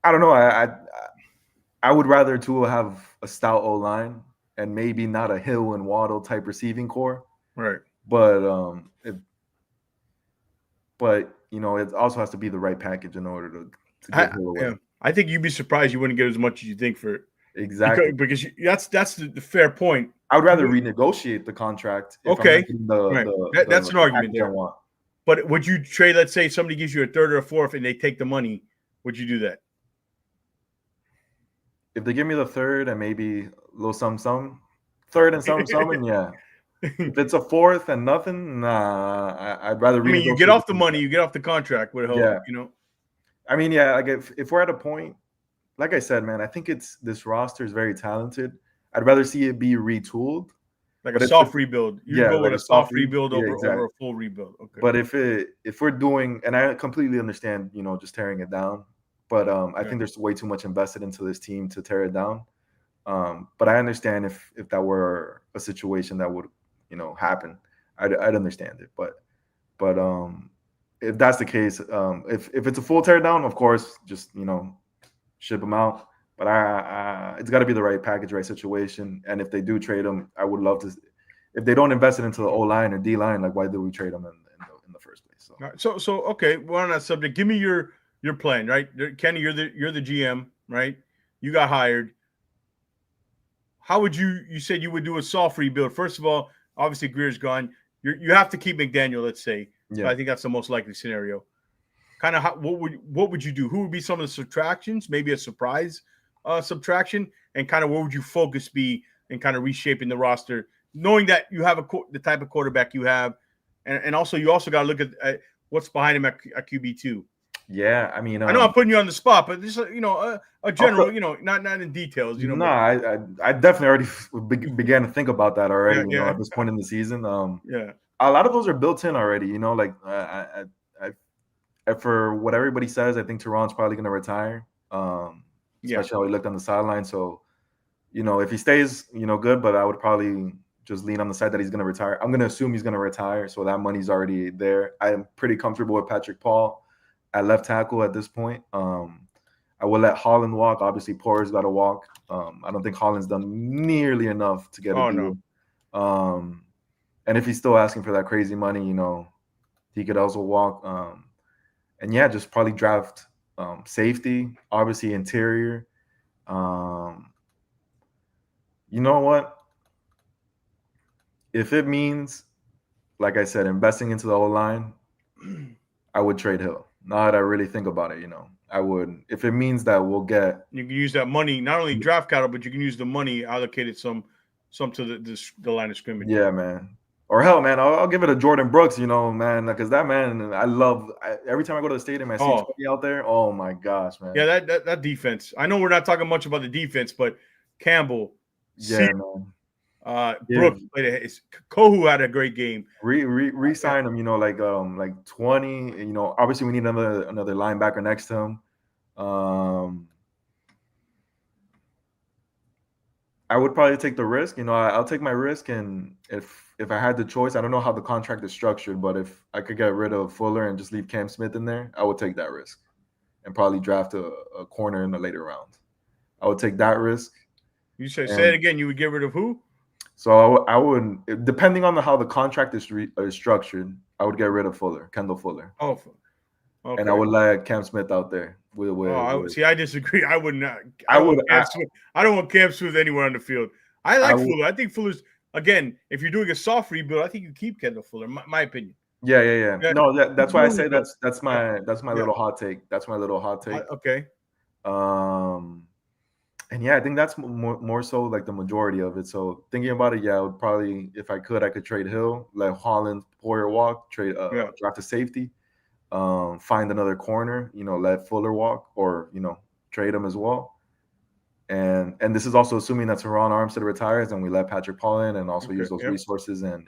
[SPEAKER 2] I don't know. I would rather Tua have a stout O line and maybe not a Hill and Waddle type receiving core,
[SPEAKER 1] Right.
[SPEAKER 2] but it also has to be the right package in order to
[SPEAKER 1] I
[SPEAKER 2] give Hill away.
[SPEAKER 1] yeah. I think you'd be surprised you wouldn't get as much as you think for it.
[SPEAKER 2] Exactly.
[SPEAKER 1] That's the fair point.
[SPEAKER 2] I would rather renegotiate the contract if I'm not
[SPEAKER 1] Okay.
[SPEAKER 2] getting
[SPEAKER 1] Right.
[SPEAKER 2] the,
[SPEAKER 1] That's an
[SPEAKER 2] the
[SPEAKER 1] argument
[SPEAKER 2] package I
[SPEAKER 1] there.
[SPEAKER 2] want.
[SPEAKER 1] But would you trade, let's say somebody gives you a third or a fourth and they take the money, would you do that?
[SPEAKER 2] If they give me the third and maybe a little some, third and some, yeah. If it's a fourth and nothing, nah, I'd rather
[SPEAKER 1] I mean, you get
[SPEAKER 2] renegotiate the
[SPEAKER 1] off the money,
[SPEAKER 2] contract.
[SPEAKER 1] you get off the contract with
[SPEAKER 2] Yeah.
[SPEAKER 1] help.
[SPEAKER 2] I mean, yeah, like if we're at a point, like I said, man, I think this roster is very talented. I'd rather see it be retooled.
[SPEAKER 1] Like a
[SPEAKER 2] But
[SPEAKER 1] soft rebuild. You'd
[SPEAKER 2] yeah,
[SPEAKER 1] go
[SPEAKER 2] like
[SPEAKER 1] with
[SPEAKER 2] a
[SPEAKER 1] a
[SPEAKER 2] soft
[SPEAKER 1] soft rebuild
[SPEAKER 2] yeah,
[SPEAKER 1] over
[SPEAKER 2] exactly.
[SPEAKER 1] a full rebuild. Okay.
[SPEAKER 2] But if we're doing, and I completely understand, just tearing it down, but I
[SPEAKER 1] Yeah.
[SPEAKER 2] think there's way too much invested into this team to tear it down. But I understand if that were a situation that would, happen, I'd understand it. But if that's the case, if it's a full tear down, of course, just ship them out. But it's got to be the right package, right situation. And if they do trade them, I would love to. If they don't invest it into the O line or D line, like why did we trade them in the first place? So
[SPEAKER 1] All right. So okay, we're on that subject. Give me your plan, right? Kenny, you're the GM, right? You got hired. How would you said you would do a soft rebuild? First of all, obviously Greer's gone. You have to keep McDaniel, let's say. So
[SPEAKER 2] yeah,
[SPEAKER 1] I think that's the most likely scenario. Kind of what would you do? Who would be some of the subtractions? Maybe a surprise subtraction, and kind of where would you focus be in kind of reshaping the roster, knowing that you have the type of quarterback you have, and also you also got to look at what's behind him at QB2.
[SPEAKER 2] yeah. I mean,
[SPEAKER 1] I know I'm putting you on the spot, but just a
[SPEAKER 2] also,
[SPEAKER 1] general, not in details,
[SPEAKER 2] no,
[SPEAKER 1] but
[SPEAKER 2] I definitely already began to think about that already.
[SPEAKER 1] yeah, yeah,
[SPEAKER 2] At this point in the season,
[SPEAKER 1] yeah,
[SPEAKER 2] a lot of those are built in already. Like for what everybody says, I think Teron's probably going to retire.
[SPEAKER 1] yeah.
[SPEAKER 2] Especially how he looked on the sideline. So, if he stays, good. But I would probably just lean on the side that he's going to retire. I'm going to assume he's going to retire, so that money's already there. I am pretty comfortable with Patrick Paul at left tackle at this point. I will let Holland walk. Obviously, Porter's got to walk. I don't think Holland's done nearly enough to get a
[SPEAKER 1] Oh
[SPEAKER 2] deal.
[SPEAKER 1] no.
[SPEAKER 2] And if he's still asking for that crazy money, he could also walk. And yeah, just probably draft safety, obviously interior. You know what? If it means, like I said, investing into the O line, I would trade Hill. Now that I really think about it, I would. If it means that we'll get,
[SPEAKER 1] You can use that money not only draft capital, but you can use the money allocated some to the line of scrimmage.
[SPEAKER 2] yeah, man. Or hell, man, I'll give it to Jordan Brooks, man, because that man, every time I go to the stadium, I see 20 out there. Oh my gosh, man.
[SPEAKER 1] Yeah, that defense. I know we're not talking much about the defense, but Campbell,
[SPEAKER 2] Yeah, man.
[SPEAKER 1] Brooks played Kohu had a great game.
[SPEAKER 2] Re-sign him, like 20. Obviously we need another linebacker next to him. I would probably take the risk. I'll take my risk, and if I had the choice, I don't know how the contract is structured, but if I could get rid of Fuller and just leave Cam Smith in there, I would take that risk and probably draft a corner in the later round. I would take that risk.
[SPEAKER 1] You say it again. You would get rid of who?
[SPEAKER 2] So I would, depending on how the contract is structured, I would get rid of Kendall Fuller,
[SPEAKER 1] Oh, okay.
[SPEAKER 2] and I would let Cam Smith out there.
[SPEAKER 1] See, I disagree. I would not.
[SPEAKER 2] I would.
[SPEAKER 1] I don't want Cam Smith anywhere on the field. I like
[SPEAKER 2] would,
[SPEAKER 1] Fuller. I think Fuller's, again, if you're doing a soft rebuild, I think you keep Kendall Fuller. My opinion.
[SPEAKER 2] Yeah. No, that's why I say that's my little hot take. That's my little hot take.
[SPEAKER 1] Okay.
[SPEAKER 2] And yeah, I think that's more so like the majority of it. So thinking about it, yeah, I would probably, if I could trade Hill, let Holland, Poyer walk, draft a safety, find another corner, let Fuller walk, or trade him as well. And this is also assuming that Teron Armstead retires, and we let Patrick Paul in, and also use those resources and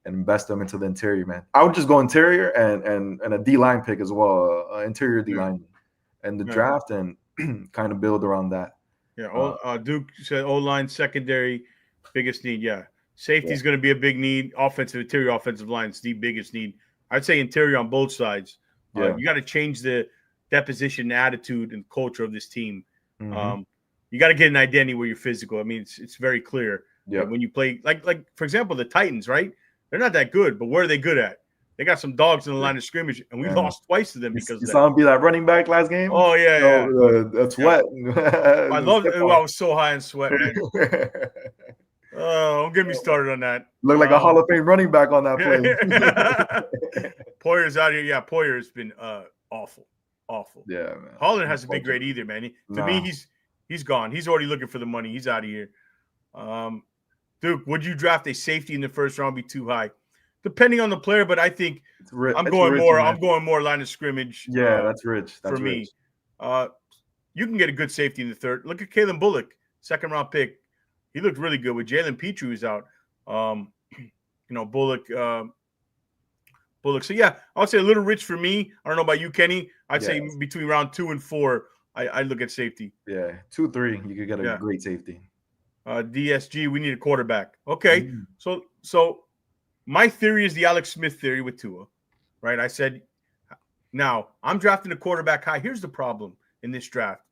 [SPEAKER 2] invest them into the interior, man. I would just go interior and a D-line pick as well, interior D-line, and the draft, and kind of build around that.
[SPEAKER 1] Yeah, Duke said O-line, secondary, biggest need. Yeah, safety is going to be a big need. Interior offensive line is the biggest need. I'd say interior on both sides. You got to change the deposition, attitude, and culture of this team.
[SPEAKER 2] Mm-hmm.
[SPEAKER 1] You got to get an identity where you're physical. I mean, it's very clear.
[SPEAKER 2] Yeah.
[SPEAKER 1] When you play, like for example, the Titans, right? They're not that good, but where are they good at? They got some dogs in the line of scrimmage, and we lost twice to them because
[SPEAKER 2] you saw him be that running back last game.
[SPEAKER 1] Oh yeah.
[SPEAKER 2] That's wet.
[SPEAKER 1] I love it. I was so high in sweat, man. Don't get me started on that.
[SPEAKER 2] Look like a Hall of Fame running back on that play.
[SPEAKER 1] Poyer's out here. Yeah, Poyer's been awful.
[SPEAKER 2] Yeah, man.
[SPEAKER 1] Holland hasn't been great either, man. To me, he's gone. He's already looking for the money. He's out of here. Duke, would you draft a safety in the first round? Be too high, depending on the player. But I think I'm going more line of scrimmage.
[SPEAKER 2] Yeah, that's rich.
[SPEAKER 1] For me. You can get a good safety in the third. Look at Kalen Bullock, second round pick. He looked really good with Jalen Petrie who's out. Bullock. So yeah, I would say a little rich for me. I don't know about you, Kenny. I'd say between round 2 and 4, I look at safety.
[SPEAKER 2] Yeah, 2-3, you could get a great safety.
[SPEAKER 1] DSG, we need a quarterback. Okay, so my theory is the Alex Smith theory with Tua, right? I said, now I'm drafting a quarterback high. Here's the problem in this draft.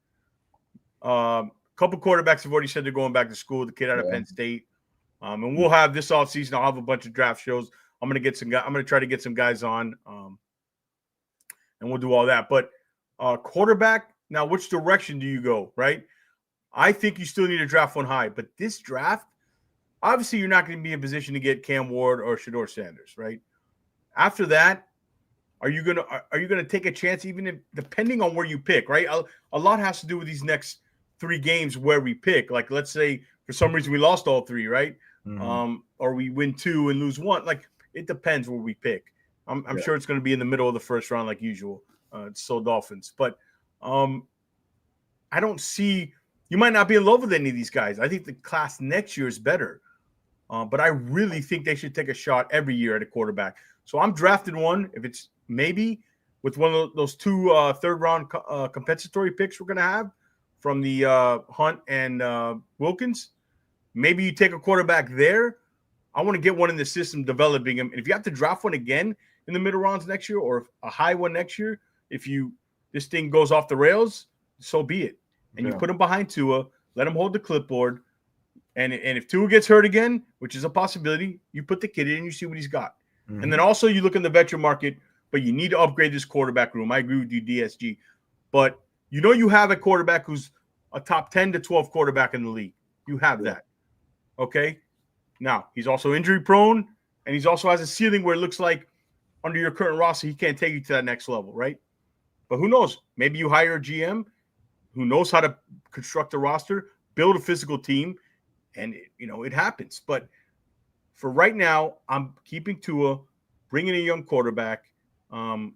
[SPEAKER 1] Couple quarterbacks have already said they're going back to school. The kid out of Penn State, and we'll have this offseason. I'll have a bunch of draft shows. I'm gonna try to get some guys on, and we'll do all that. But quarterback, now which direction do you go? Right? I think you still need to draft one high, but this draft, obviously, you're not going to be in position to get Cam Ward or Shedeur Sanders, right? After that, are you gonna take a chance, even if, depending on where you pick, right? A lot has to do with these next 3 games where we pick. Like, let's say for some reason we lost all 3, right?
[SPEAKER 2] Mm-hmm.
[SPEAKER 1] Or we win 2 and lose 1. Like, it depends where we pick. I'm sure it's going to be in the middle of the first round, like usual. It's so Dolphins, but I don't see. You might not be in love with any of these guys. I think the class next year is better. But I really think they should take a shot every year at a quarterback. So I'm drafting one. If it's maybe with one of those 2 third-round compensatory picks we're going to have from the Hunt and Wilkins, maybe you take a quarterback there. I want to get one in the system, developing him. And if you have to draft one again in the middle rounds next year or a high one next year, this thing goes off the rails, so be it. And you put him behind Tua, let him hold the clipboard. And if Tua gets hurt again, which is a possibility, you put the kid in and you see what he's got. Mm-hmm. And then also you look in the veteran market, but you need to upgrade this quarterback room. I agree with you, DSG. But you have a quarterback who's a top 10 to 12 quarterback in the league. You have that. Okay? Now, he's also injury prone, and he's also has a ceiling where it looks like under your current roster, he can't take you to that next level, right? But who knows? Maybe you hire a GM who knows how to construct a roster, build a physical team, and it happens. But for right now, I'm keeping Tua, bringing a young quarterback, and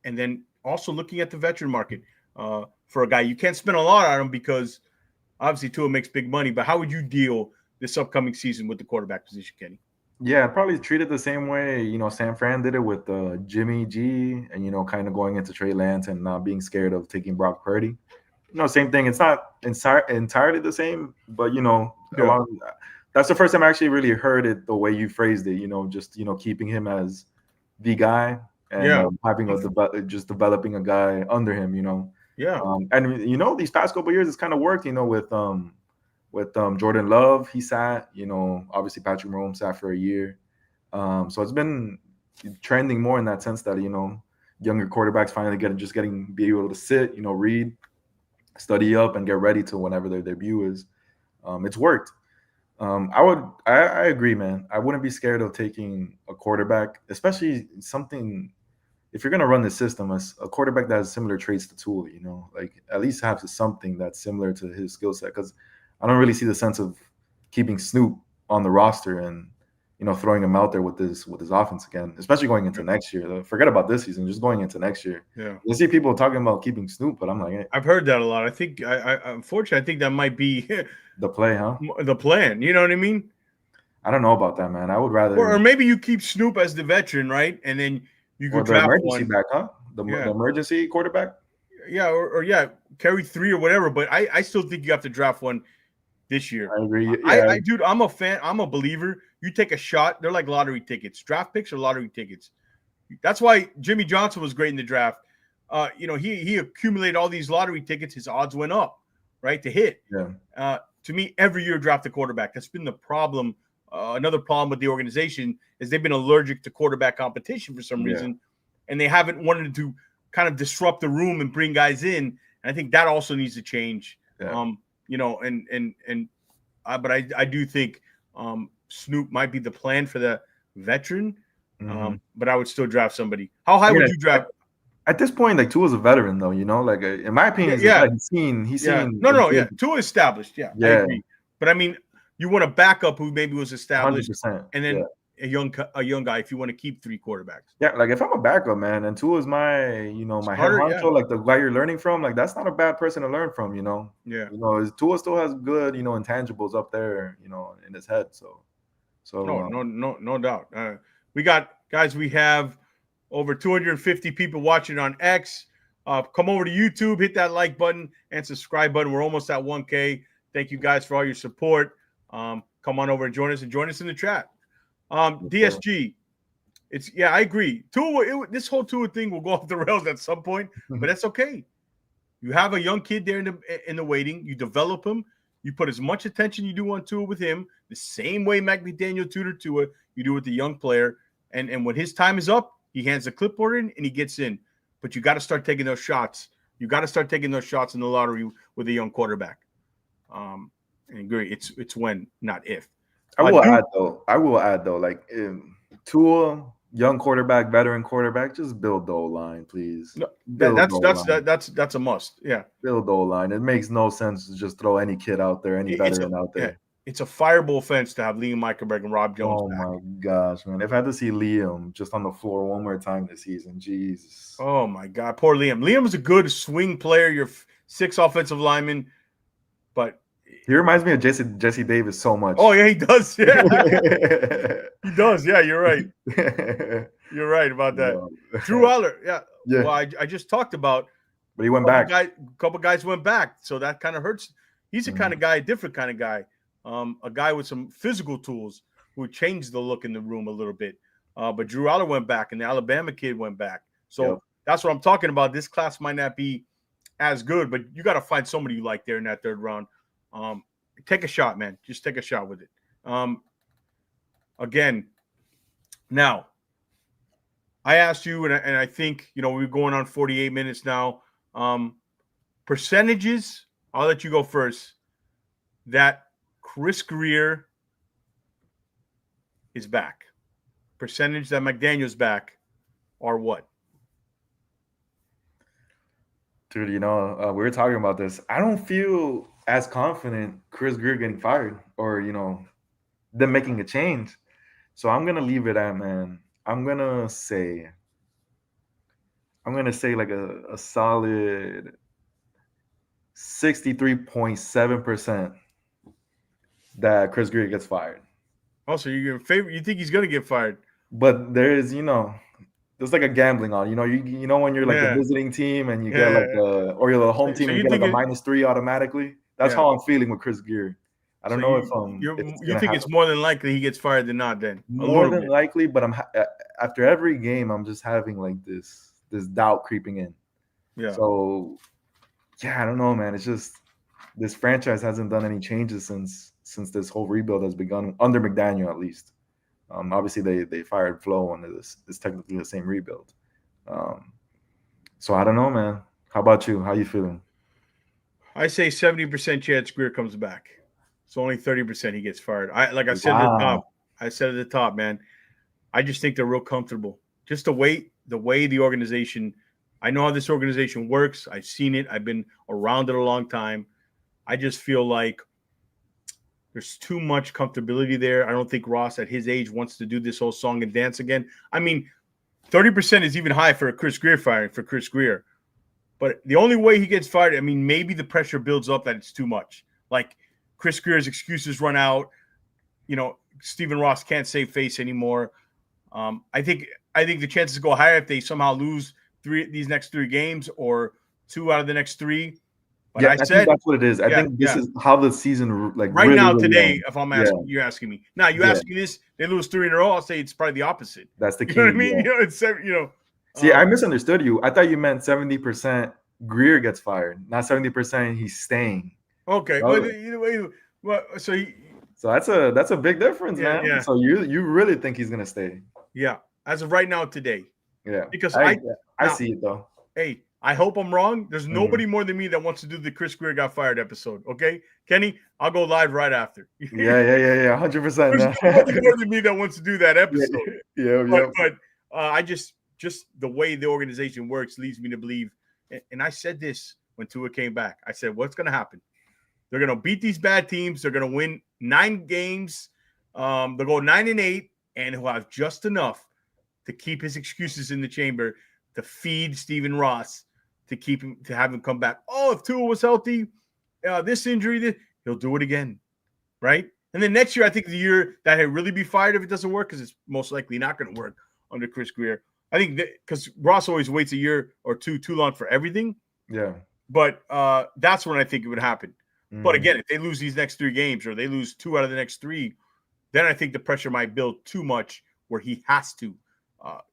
[SPEAKER 1] then also looking at the veteran market for a guy. You can't spend a lot on him because obviously Tua makes big money. But how would you deal this upcoming season with the quarterback position, Kenny?
[SPEAKER 2] Yeah, probably treat it the same way, San Fran did it with Jimmy G and, kind of going into Trey Lance and not being scared of taking Brock Purdy. Same thing. It's not entirely the same, but, that's the first time I actually really heard it the way you phrased it, just, keeping him as the guy and having just developing a guy under him,
[SPEAKER 1] Yeah.
[SPEAKER 2] And, these past couple of years, it's kind of worked, with With Jordan Love, he sat. Obviously Patrick Mahomes sat for a year. So it's been trending more in that sense that younger quarterbacks finally be able to sit, read, study up, and get ready to whenever their debut is. It's worked. I agree, man. I wouldn't be scared of taking a quarterback, especially something. If you're gonna run the system, as a quarterback that has similar traits to Tua, like at least have something that's similar to his skill set. Because I don't really see the sense of keeping Snoop on the roster and throwing him out there with this offense again, especially going into next year. Forget about this season, just going into next year.
[SPEAKER 1] Yeah,
[SPEAKER 2] you see people talking about keeping Snoop, but I'm like, hey.
[SPEAKER 1] I've heard that a lot. I think I unfortunately I think that might be
[SPEAKER 2] the play, huh?
[SPEAKER 1] The plan. You know what I mean?
[SPEAKER 2] I don't know about that, man. I would rather,
[SPEAKER 1] or maybe you keep Snoop as the veteran, right? And then you could
[SPEAKER 2] the
[SPEAKER 1] draft
[SPEAKER 2] emergency
[SPEAKER 1] one.
[SPEAKER 2] back, huh? The emergency quarterback.
[SPEAKER 1] Yeah, or carry 3 or whatever. But I still think you have to draft one this year.
[SPEAKER 2] I agree. Yeah.
[SPEAKER 1] Dude, I'm a fan. I'm a believer. You take a shot. They're like lottery tickets. Draft picks are lottery tickets. That's why Jimmy Johnson was great in the draft. He accumulated all these lottery tickets. His odds went up, right, to hit.
[SPEAKER 2] Yeah.
[SPEAKER 1] To me, every year draft a quarterback. That's been the problem. Another problem with the organization is they've been allergic to quarterback competition for some reason, and they haven't wanted to kind of disrupt the room and bring guys in. And I think that also needs to change.
[SPEAKER 2] Yeah.
[SPEAKER 1] But I do think Snoop might be the plan for the veteran. But I would still draft somebody. How high would you draft?
[SPEAKER 2] At this point, like Tua's a veteran, though. Like in my opinion, he's seen.
[SPEAKER 1] No. Tua established. Yeah, I agree. But I mean, you want a backup who maybe was established,
[SPEAKER 2] 100%,
[SPEAKER 1] and then a young guy if you want to keep 3 quarterbacks.
[SPEAKER 2] Yeah, like if I'm a backup, man, and Tua's my my head honcho, like the guy you're learning from, like that's not a bad person to learn from.
[SPEAKER 1] Yeah.
[SPEAKER 2] Tua still has good intangibles up there, in his head. So
[SPEAKER 1] no doubt. We have over 250 people watching on X. Come over to YouTube, hit that like button and subscribe button. We're almost at 1K. Thank you guys for all your support. Come on over and join us in the chat. DSG, I agree. Tua, this whole Tua thing will go off the rails at some point, but that's okay. You have a young kid there in the waiting. You develop him. You put as much attention you do on Tua with him, the same way McDaniel tutored Tua, you do with the young player. And when his time is up, he hands the clipboard in and he gets in. But you got to start taking those shots. You got to start taking those shots in the lottery with a young quarterback. And agree, it's when, not if.
[SPEAKER 2] I will add though, like Tua, young quarterback, veteran quarterback, just build the O-line, please.
[SPEAKER 1] No, that's a must. Yeah,
[SPEAKER 2] build the O-line. It makes no sense to just throw any kid out there, any veteran out there.
[SPEAKER 1] Yeah. It's a fireable offense to have Liam Eichenberg and Rob Jones.
[SPEAKER 2] Oh my gosh, man! If I had to see Liam just on the floor one more time this season, Jesus.
[SPEAKER 1] Oh my God, poor Liam. Liam's a good swing player. You're 6 offensive linemen, but
[SPEAKER 2] he reminds me of Jesse Davis so much.
[SPEAKER 1] Oh yeah, he does. Yeah, he does. Yeah, you're right. You're right about that. No. Drew Aller. Yeah. Well, I just talked about.
[SPEAKER 2] But he went back.
[SPEAKER 1] A couple guys went back, so that kind of hurts. He's a kind of guy, different kind of guy. A guy with some physical tools who changed the look in the room a little bit. But Drew Aller went back, and the Alabama kid went back. So that's what I'm talking about. This class might not be as good, but you got to find somebody you like there in that 3rd round. Take a shot, man. Just take a shot with it. Again, now, I asked you, and I think, we're going on 48 minutes now. Percentages, I'll let you go first, that Chris Greer is back. Percentage that McDaniel's back are what?
[SPEAKER 2] Dude, we were talking about this. I don't feel as confident Chris Greer getting fired or, them making a change. So I'm going to leave it at, man. I'm going to say like a solid 63.7% that Chris Greer gets fired.
[SPEAKER 1] Oh, so you think he's going to get fired?
[SPEAKER 2] But there's, there's like a gambling on, you know when you're like a visiting team and you get like or you're the home team and you get like a -3 automatically. That's how I'm feeling with Chris Greer. I don't know if
[SPEAKER 1] you think it's more than likely he gets fired than not. Then
[SPEAKER 2] more than likely, but I'm after every game I'm just having like this doubt creeping in.
[SPEAKER 1] Yeah.
[SPEAKER 2] So I don't know, man. It's just this franchise hasn't done any changes since this whole rebuild has begun under McDaniel, at least. Obviously, they fired Flo, and it's technically the same rebuild. So I don't know, man. How about you? How you feeling?
[SPEAKER 1] I say 70% chance Greer comes back. It's only 30% he gets fired. I said at the top.
[SPEAKER 2] Wow.
[SPEAKER 1] I said at the top, man. I just think they're real comfortable. Just the way the organization. I know how this organization works. I've seen it. I've been around it a long time. I just feel like there's too much comfortability there. I don't think Ross at his age wants to do this whole song and dance again. I mean, 30% is even high for a Chris Greer firing for Chris Greer. But the only way he gets fired, I mean, maybe the pressure builds up that it's too much. Like Chris Greer's excuses run out. Stephen Ross can't save face anymore. I think the chances go higher if they somehow lose these next 3 games or 2 out of the next 3. But
[SPEAKER 2] I think that's what it is. I think this is how the season
[SPEAKER 1] right
[SPEAKER 2] really,
[SPEAKER 1] now
[SPEAKER 2] really
[SPEAKER 1] today.
[SPEAKER 2] ends.
[SPEAKER 1] If I'm asking, you're asking me now. You ask me this, they lose 3 in a row. I'll say it's probably the opposite.
[SPEAKER 2] That's the key.
[SPEAKER 1] You know what I mean?
[SPEAKER 2] Yeah. See, I misunderstood you. I thought you meant 70% Greer gets fired, not 70% he's staying.
[SPEAKER 1] Okay, but either way,
[SPEAKER 2] so that's a big difference, man. Yeah. So you really think he's gonna stay?
[SPEAKER 1] Yeah, as of right now today.
[SPEAKER 2] Yeah,
[SPEAKER 1] because
[SPEAKER 2] I see it though.
[SPEAKER 1] Hey, I hope I'm wrong. There's nobody more than me that wants to do the Chris Greer got fired episode. Okay, Kenny, I'll go live right after.
[SPEAKER 2] Yeah, 100%.
[SPEAKER 1] There's nobody more than me that wants to do that episode.
[SPEAKER 2] But
[SPEAKER 1] I just the way the organization works leads me to believe. And I said this when Tua came back. I said, what's going to happen? They're going to beat these bad teams. They're going to win 9 games. They'll go 9-8, and he'll have just enough to keep his excuses in the chamber to feed Stephen Ross to have him come back. Oh, if Tua was healthy, this injury, he'll do it again, right? And then next year, I think the year that he'll really be fired if it doesn't work, because it's most likely not going to work under Chris Greer. I think because Ross always waits a year or two too long for everything.
[SPEAKER 2] Yeah.
[SPEAKER 1] But that's when I think it would happen. But again, if they lose these next 3 games or they lose 2 out of the next 3, then I think the pressure might build too much where he has to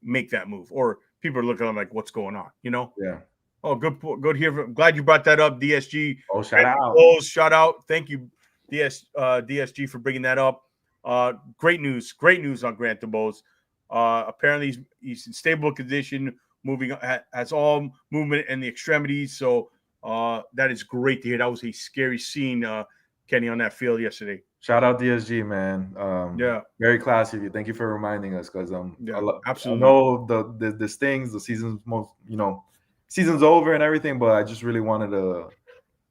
[SPEAKER 1] make that move. Or people are looking at him like, what's going on?
[SPEAKER 2] Yeah.
[SPEAKER 1] Oh, good here. Glad you brought that up, DSG.
[SPEAKER 2] Oh, shout out.
[SPEAKER 1] Shout out. Thank you, DSG, for bringing that up. Great news on Grant DeBose. Apparently he's in stable condition, moving, has all movement in the extremities. So that is great to hear. That was a scary scene, Kenny, on that field yesterday.
[SPEAKER 2] Shout out DSG, man. Very classy of you. Thank you for reminding us, because
[SPEAKER 1] absolutely.
[SPEAKER 2] I know the stings, the season's season's over and everything, but I just really wanted to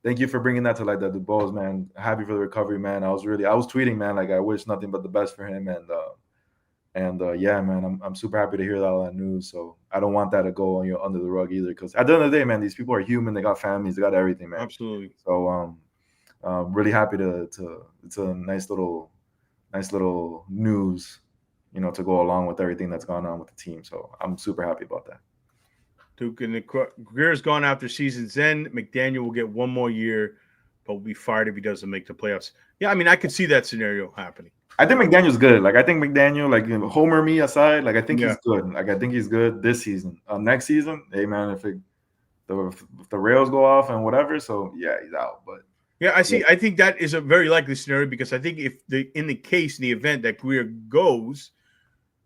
[SPEAKER 2] thank you for bringing that to light. That DeBose, man, happy for the recovery, man. I was tweeting, man, like I wish nothing but the best for him, and yeah, man, I'm super happy to hear all that news. So I don't want that to go under the rug either, because at the end of the day, man, these people are human. They got families. They got everything, man.
[SPEAKER 1] Absolutely.
[SPEAKER 2] So really happy to it's a nice little news, to go along with everything that's gone on with the team. So I'm super happy about that.
[SPEAKER 1] Duke, and Greer's gone after season's end. McDaniel will get 1 more year, but will be fired if he doesn't make the playoffs. Yeah, I mean, I could see that scenario happening.
[SPEAKER 2] I think McDaniel's good. Like, I think McDaniel, like, homer me aside, like, I think he's good. Like, I think he's good this season. Next season, hey, man, if the rails go off and whatever, so, yeah, he's out. But
[SPEAKER 1] yeah, I see. Yeah. I think that is a very likely scenario, because I think if in the event that Greer goes,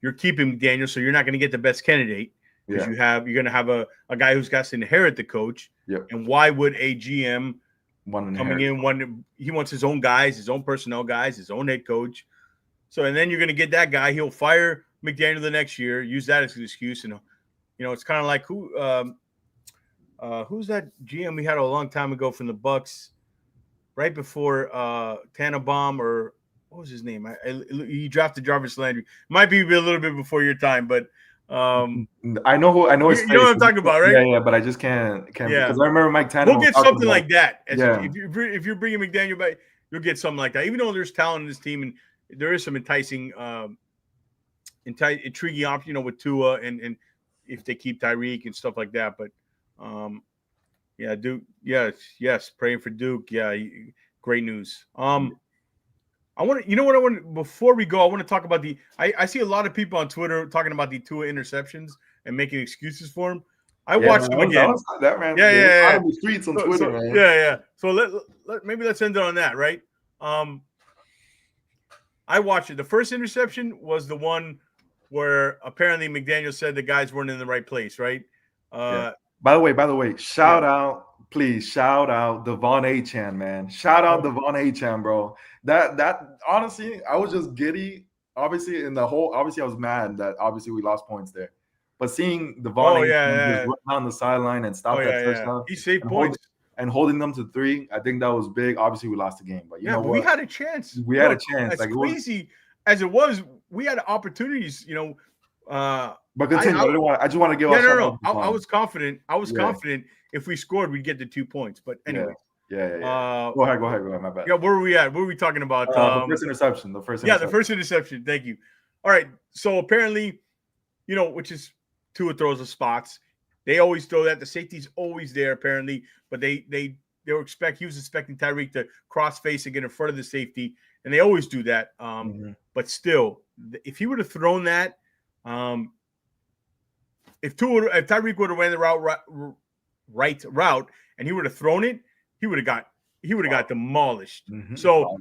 [SPEAKER 1] you're keeping McDaniel, so you're not going to get the best candidate. Because you're going to have a guy who's got to inherit the coach.
[SPEAKER 2] Yep.
[SPEAKER 1] And why would a GM coming in, he wants his own guys, his own personnel guys, his own head coach. So, and then you're going to get that guy. He'll fire McDaniel the next year, use that as an excuse. And, it's kind of like who's that GM we had a long time ago from the Bucks, right before Tannenbaum, or what was his name? He drafted Jarvis Landry. Might be a little bit before your time, but
[SPEAKER 2] I know his face.
[SPEAKER 1] You know what I'm talking about, right?
[SPEAKER 2] Yeah, but I just can't because I remember Mike Tannenbaum.
[SPEAKER 1] We'll get something like that. If you're bringing McDaniel back, you'll get something like that. Even though there's talent in this team and there is some intriguing option, with Tua and if they keep Tyreek and stuff like that. But Duke, yes, praying for Duke. Yeah, great news. Before we go, I want to talk about I see a lot of people on Twitter talking about the Tua interceptions and making excuses for him. I watched them again.
[SPEAKER 2] That man,
[SPEAKER 1] Yeah.
[SPEAKER 2] out of the streets on Twitter, man.
[SPEAKER 1] Yeah. So maybe let's end it on that, right? I watched it. The first interception was the one where apparently McDaniel said the guys weren't in the right place, right?
[SPEAKER 2] Yeah. By the way, shout out Devon Achane, man. Shout out Devon Achane, bro. That honestly, I was just giddy. Obviously, I was mad that obviously we lost points there. But seeing Devon Achane just run down the sideline and stop that touchdown,
[SPEAKER 1] he saved points.
[SPEAKER 2] And holding them to 3, I think that was big. Obviously, we lost the game, but you know what?
[SPEAKER 1] We had a chance.
[SPEAKER 2] We had a chance.
[SPEAKER 1] As crazy as it was, we had opportunities.
[SPEAKER 2] But continue. I just want to give.
[SPEAKER 1] No. I was confident. Confident if we scored, we'd get the 2 points. But anyway.
[SPEAKER 2] Yeah. Go ahead. My bad.
[SPEAKER 1] Yeah, where were we at? What were we talking about?
[SPEAKER 2] The first interception. The
[SPEAKER 1] first interception. Thank you. All right. So apparently, which is Tua throws the spots. They always throw that. The safety's always there, apparently, but he was expecting Tyreek to cross face and get in front of the safety, and they always do that. But still, if he would have thrown that, if Tyreek would have ran the right route and he would have thrown it, he would have got demolished. So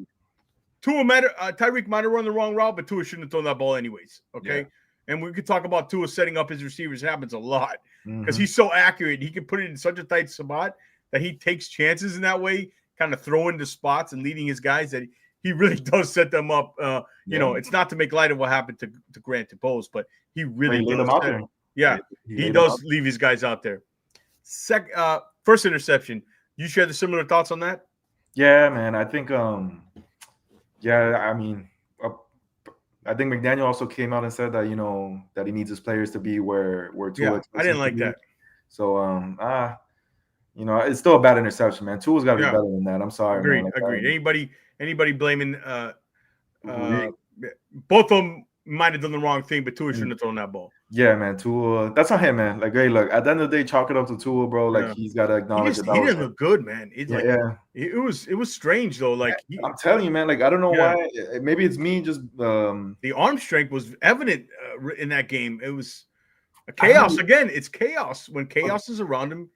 [SPEAKER 1] Tyreek might have run the wrong route, but Tua shouldn't have thrown that ball anyways. Okay. Yeah. And we could talk about Tua setting up his receivers. It happens a lot because he's so accurate. He can put it in such a tight spot that he takes chances in that way, kind of throwing the spots and leading his guys, that he really does set them up. It's not to make light of what happened to Grant DuPose, but he really
[SPEAKER 2] laid them out there.
[SPEAKER 1] Yeah, he does leave his guys out there. First interception. You share the similar thoughts on that?
[SPEAKER 2] Yeah, man. I think, I think McDaniel also came out and said that, that he needs his players to be where Tua.
[SPEAKER 1] I didn't like that.
[SPEAKER 2] So, it's still a bad interception, man. Tua's got to be better than that. I'm sorry.
[SPEAKER 1] Agreed. Anybody blaming both of them might have done the wrong thing, but Tua shouldn't have thrown that ball.
[SPEAKER 2] Yeah, man. Tua, that's on him, man. Like, hey, look, at the end of the day, chalk it up to Tua, bro. Like, he's got to acknowledge
[SPEAKER 1] that. He didn't look good, man. It was strange though. Like,
[SPEAKER 2] I'm telling you, man. Like, I don't know why. Maybe it's me. Just
[SPEAKER 1] the arm strength was evident in that game. It was a chaos again. It's chaos when chaos is around him.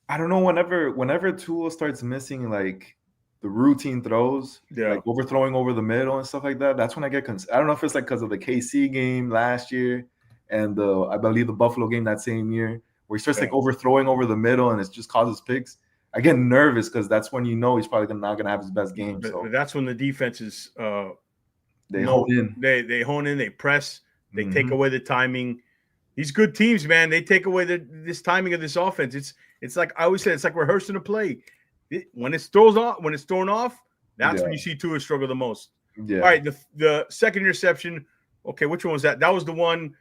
[SPEAKER 2] I don't know. Whenever Tua starts missing like the routine throws, like overthrowing over the middle and stuff like that, that's when I get concerned. I don't know if it's like because of the KC game last year and I believe the Buffalo game that same year, where he starts like overthrowing over the middle and it just causes picks. I get nervous because that's when he's probably not gonna have his best game. So
[SPEAKER 1] that's when the defenses
[SPEAKER 2] they hone in.
[SPEAKER 1] They hone in. They press. They take away the timing. These good teams, man, they take away this timing of this offense. It's like I always say, it's like rehearsing a play. When it's thrown off, that's when you see Tua struggle the most.
[SPEAKER 2] Yeah.
[SPEAKER 1] All right, the second interception. Okay, which one was that? That was the one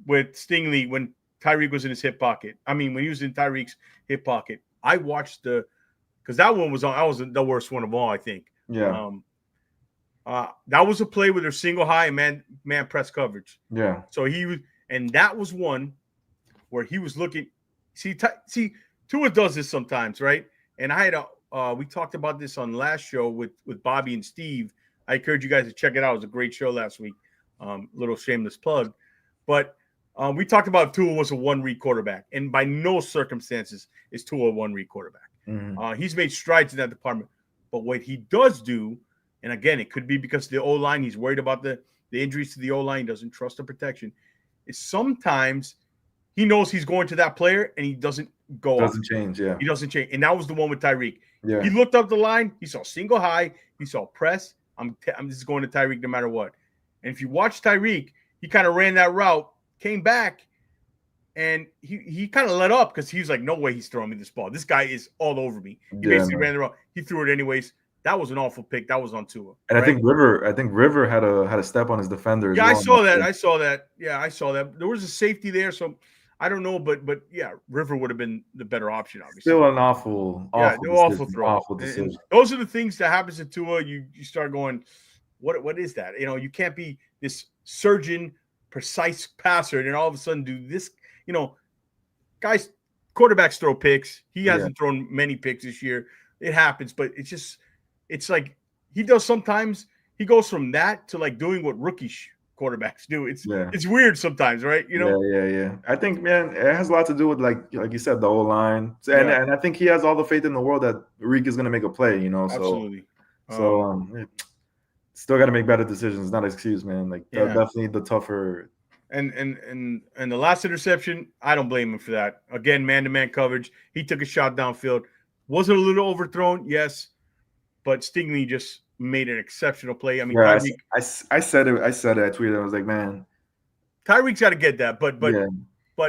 [SPEAKER 1] with Stingley when Tyreek was in his hip pocket. I mean, when he was in Tyreek's hip pocket. I watched because that one was the worst one of all, I think.
[SPEAKER 2] Yeah.
[SPEAKER 1] That was a play with their single high and man press coverage.
[SPEAKER 2] Yeah.
[SPEAKER 1] So and that was one where he was looking. See, Tua does this sometimes, right? And I had we talked about this on last show with Bobby and Steve. I encourage you guys to check it out. It was a great show last week. Little shameless plug, but we talked about Tua was a one-read quarterback, and by no circumstances is Tua a one-read quarterback. He's made strides in that department, but what he does do, and again, it could be because of the O-line. He's worried about the injuries to the O-line. He doesn't trust the protection. Is sometimes he knows he's going to that player and he doesn't go.
[SPEAKER 2] Doesn't change, yeah.
[SPEAKER 1] He doesn't change, and that was the one with Tyreek.
[SPEAKER 2] Yeah.
[SPEAKER 1] He looked up the line. He saw single high. He saw press. I'm just going to Tyreek no matter what. And if you watch Tyreek, he kind of ran that route, came back, and he kind of let up because he was like, no way he's throwing me this ball. This guy is all over me. He basically ran the route. He threw it anyways. That was an awful pick. That was on Tua.
[SPEAKER 2] And right? I think River had a step on his defender as well.
[SPEAKER 1] I saw that. Yeah, I saw that. There was a safety there, so I don't know, but yeah, River would have been the better option, obviously.
[SPEAKER 2] Still an awful throw. Awful decision.
[SPEAKER 1] And those are the things that happens to Tua. You start going, what is that? You can't be this surgeon, precise passer, and then all of a sudden do this. Guys, quarterbacks throw picks. He hasn't thrown many picks this year. It happens, but it's like he does sometimes. He goes from that to like doing what rookies quarterbacks do. It's weird sometimes, right?
[SPEAKER 2] Yeah. I think, man, it has a lot to do with like you said, the O-line, and I think he has all the faith in the world that Reek is going to make a play.
[SPEAKER 1] Absolutely.
[SPEAKER 2] Still got to make better decisions. Not an excuse, man. Like definitely the tougher.
[SPEAKER 1] And the last interception, I don't blame him for that. Again, man-to-man coverage. He took a shot downfield. Was it a little overthrown? Yes, but Stingley just made an exceptional play. I mean, Tyreek,
[SPEAKER 2] I said it. I tweeted. I was like, man,
[SPEAKER 1] Tyreek's got to get that. But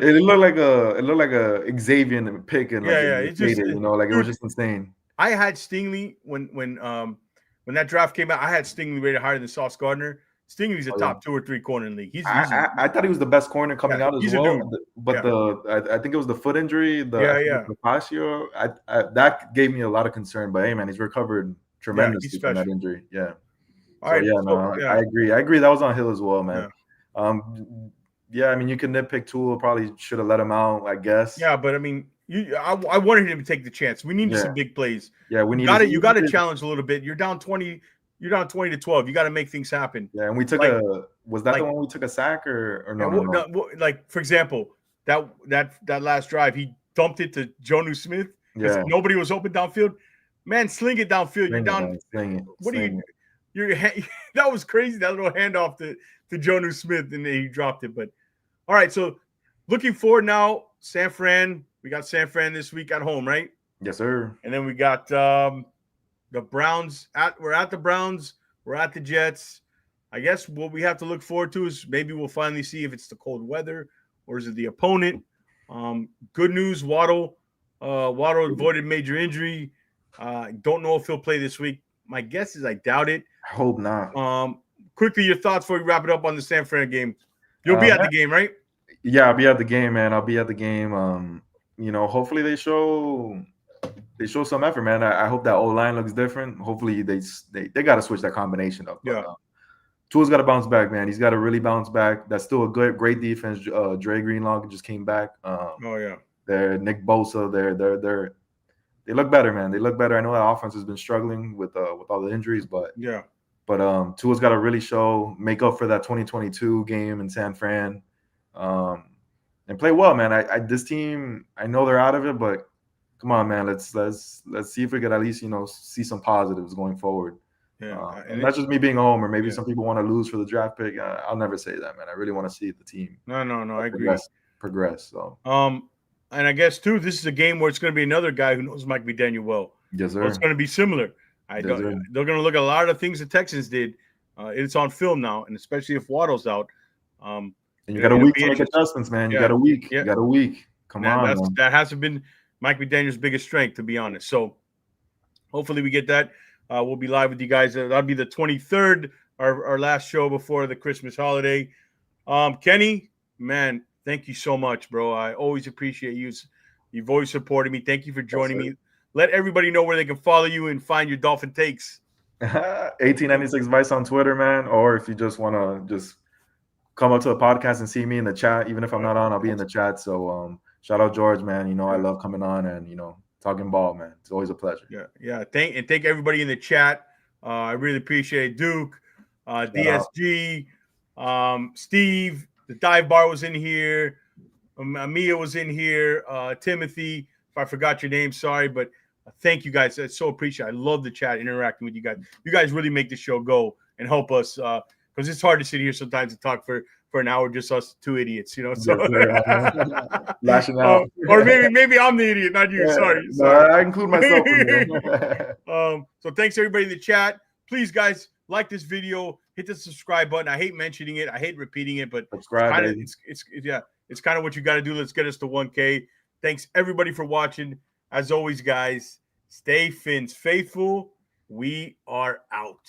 [SPEAKER 2] it looked like a Xavier pick and
[SPEAKER 1] it's just,
[SPEAKER 2] it was just insane.
[SPEAKER 1] I had Stingley when that draft came out. I had Stingley rated higher than Sauce Gardner. Stingley's a top 2 or 3 corner in the league.
[SPEAKER 2] I thought he was the best corner coming out as well. But I think it was the foot injury, the fascia. That gave me a lot of concern. But hey, man, he's recovered tremendously from that injury. Yeah.
[SPEAKER 1] All right.
[SPEAKER 2] I agree. That was on Hill as well, man. Yeah. I mean, you can nitpick Tua. Probably should have let him out, I guess.
[SPEAKER 1] Yeah, but I mean, I wanted him to take the chance. We need some big plays.
[SPEAKER 2] Yeah, we need.
[SPEAKER 1] You got to challenge a little bit. You're down 20. You're down 20-12. You got to make things happen.
[SPEAKER 2] Yeah, and we took was that the one we took a sack or no?
[SPEAKER 1] Like, for example, that last drive, he dumped it to Jonnu Smith because nobody was open downfield. Man, sling it downfield. You're down. That was crazy. That little handoff to Jonnu Smith, and then he dropped it. But all right, so looking forward now, San Fran. We got San Fran this week at home, right?
[SPEAKER 2] Yes, sir.
[SPEAKER 1] And then we got the Browns. We're at the Browns. We're at the Jets. I guess what we have to look forward to is maybe we'll finally see if it's the cold weather or is it the opponent. Good news, Waddle avoided major injury. Don't know if he'll play this week. My guess is I doubt it.
[SPEAKER 2] I hope not.
[SPEAKER 1] Quickly, your thoughts before we wrap it up on the San Fran game. You'll be at the game, right?
[SPEAKER 2] Yeah, I'll be at the game, man. I'll be at the game. Hopefully they show some effort, man. I hope that O-line looks different. Hopefully they got to switch that combination up.
[SPEAKER 1] Yeah.
[SPEAKER 2] Tua's got to bounce back, man. He's got to really bounce back. That's still a great defense. Dre Greenlaw just came back. They're Nick Bosa. They look better, man. They look better. I know that offense has been struggling with all the injuries, but Tua's got to really make up for that 2022 game in San Fran, and play well, man. This team, I know they're out of it, but come on, man. Let's see if we could at least see some positives going forward.
[SPEAKER 1] Yeah,
[SPEAKER 2] and that's just me being a homer. Maybe some people want to lose for the draft pick. I'll never say that, man. I really want to see the team.
[SPEAKER 1] No, I agree.
[SPEAKER 2] Progress. So.
[SPEAKER 1] And I guess too, this is a game where it's going to be another guy who knows Mike McDaniel well.
[SPEAKER 2] Yes, sir.
[SPEAKER 1] So it's going to be similar. They're going to look at a lot of things the Texans did. It's on film now, and especially if Waddle's out.
[SPEAKER 2] And you got a week to make adjustments, man. You got a week. You got a week. Come on.
[SPEAKER 1] That hasn't been Mike McDaniel's biggest strength, to be honest. So hopefully we get that. We'll be live with you guys. That'll be the 23rd, our last show before the Christmas holiday. Kenny, man, thank you so much, bro. I always appreciate you. You've always supported me. Thank you for joining me. Let everybody know where they can follow you and find your Dolphin takes.
[SPEAKER 2] 1896 Vice on Twitter, man. Or if you just want to just come up to the podcast and see me in the chat, even if I'm not on, I'll be in the chat. So shout out George, man. I love coming on and talking ball, man. It's always a pleasure.
[SPEAKER 1] Yeah. Thank everybody in the chat. I really appreciate it. Duke, DSG, Steve. The dive bar was in here. Amia was in here. Timothy. If I forgot your name, sorry, but thank you guys. I so appreciate it. I love the chat, interacting with you guys. You guys really make the show go and help us because it's hard to sit here sometimes and talk for an hour, just us two idiots, So
[SPEAKER 2] lashing out.
[SPEAKER 1] Or maybe I'm the idiot, not you. Sorry.
[SPEAKER 2] No, I include myself in
[SPEAKER 1] there. So thanks everybody in the chat. Please, guys, like this video, hit the subscribe button. I hate mentioning it, I hate repeating it, but
[SPEAKER 2] subscribe.
[SPEAKER 1] It's kind of what you got to do. Let's get us to 1K. Thanks everybody for watching. As always, guys, stay Fins faithful. We are out.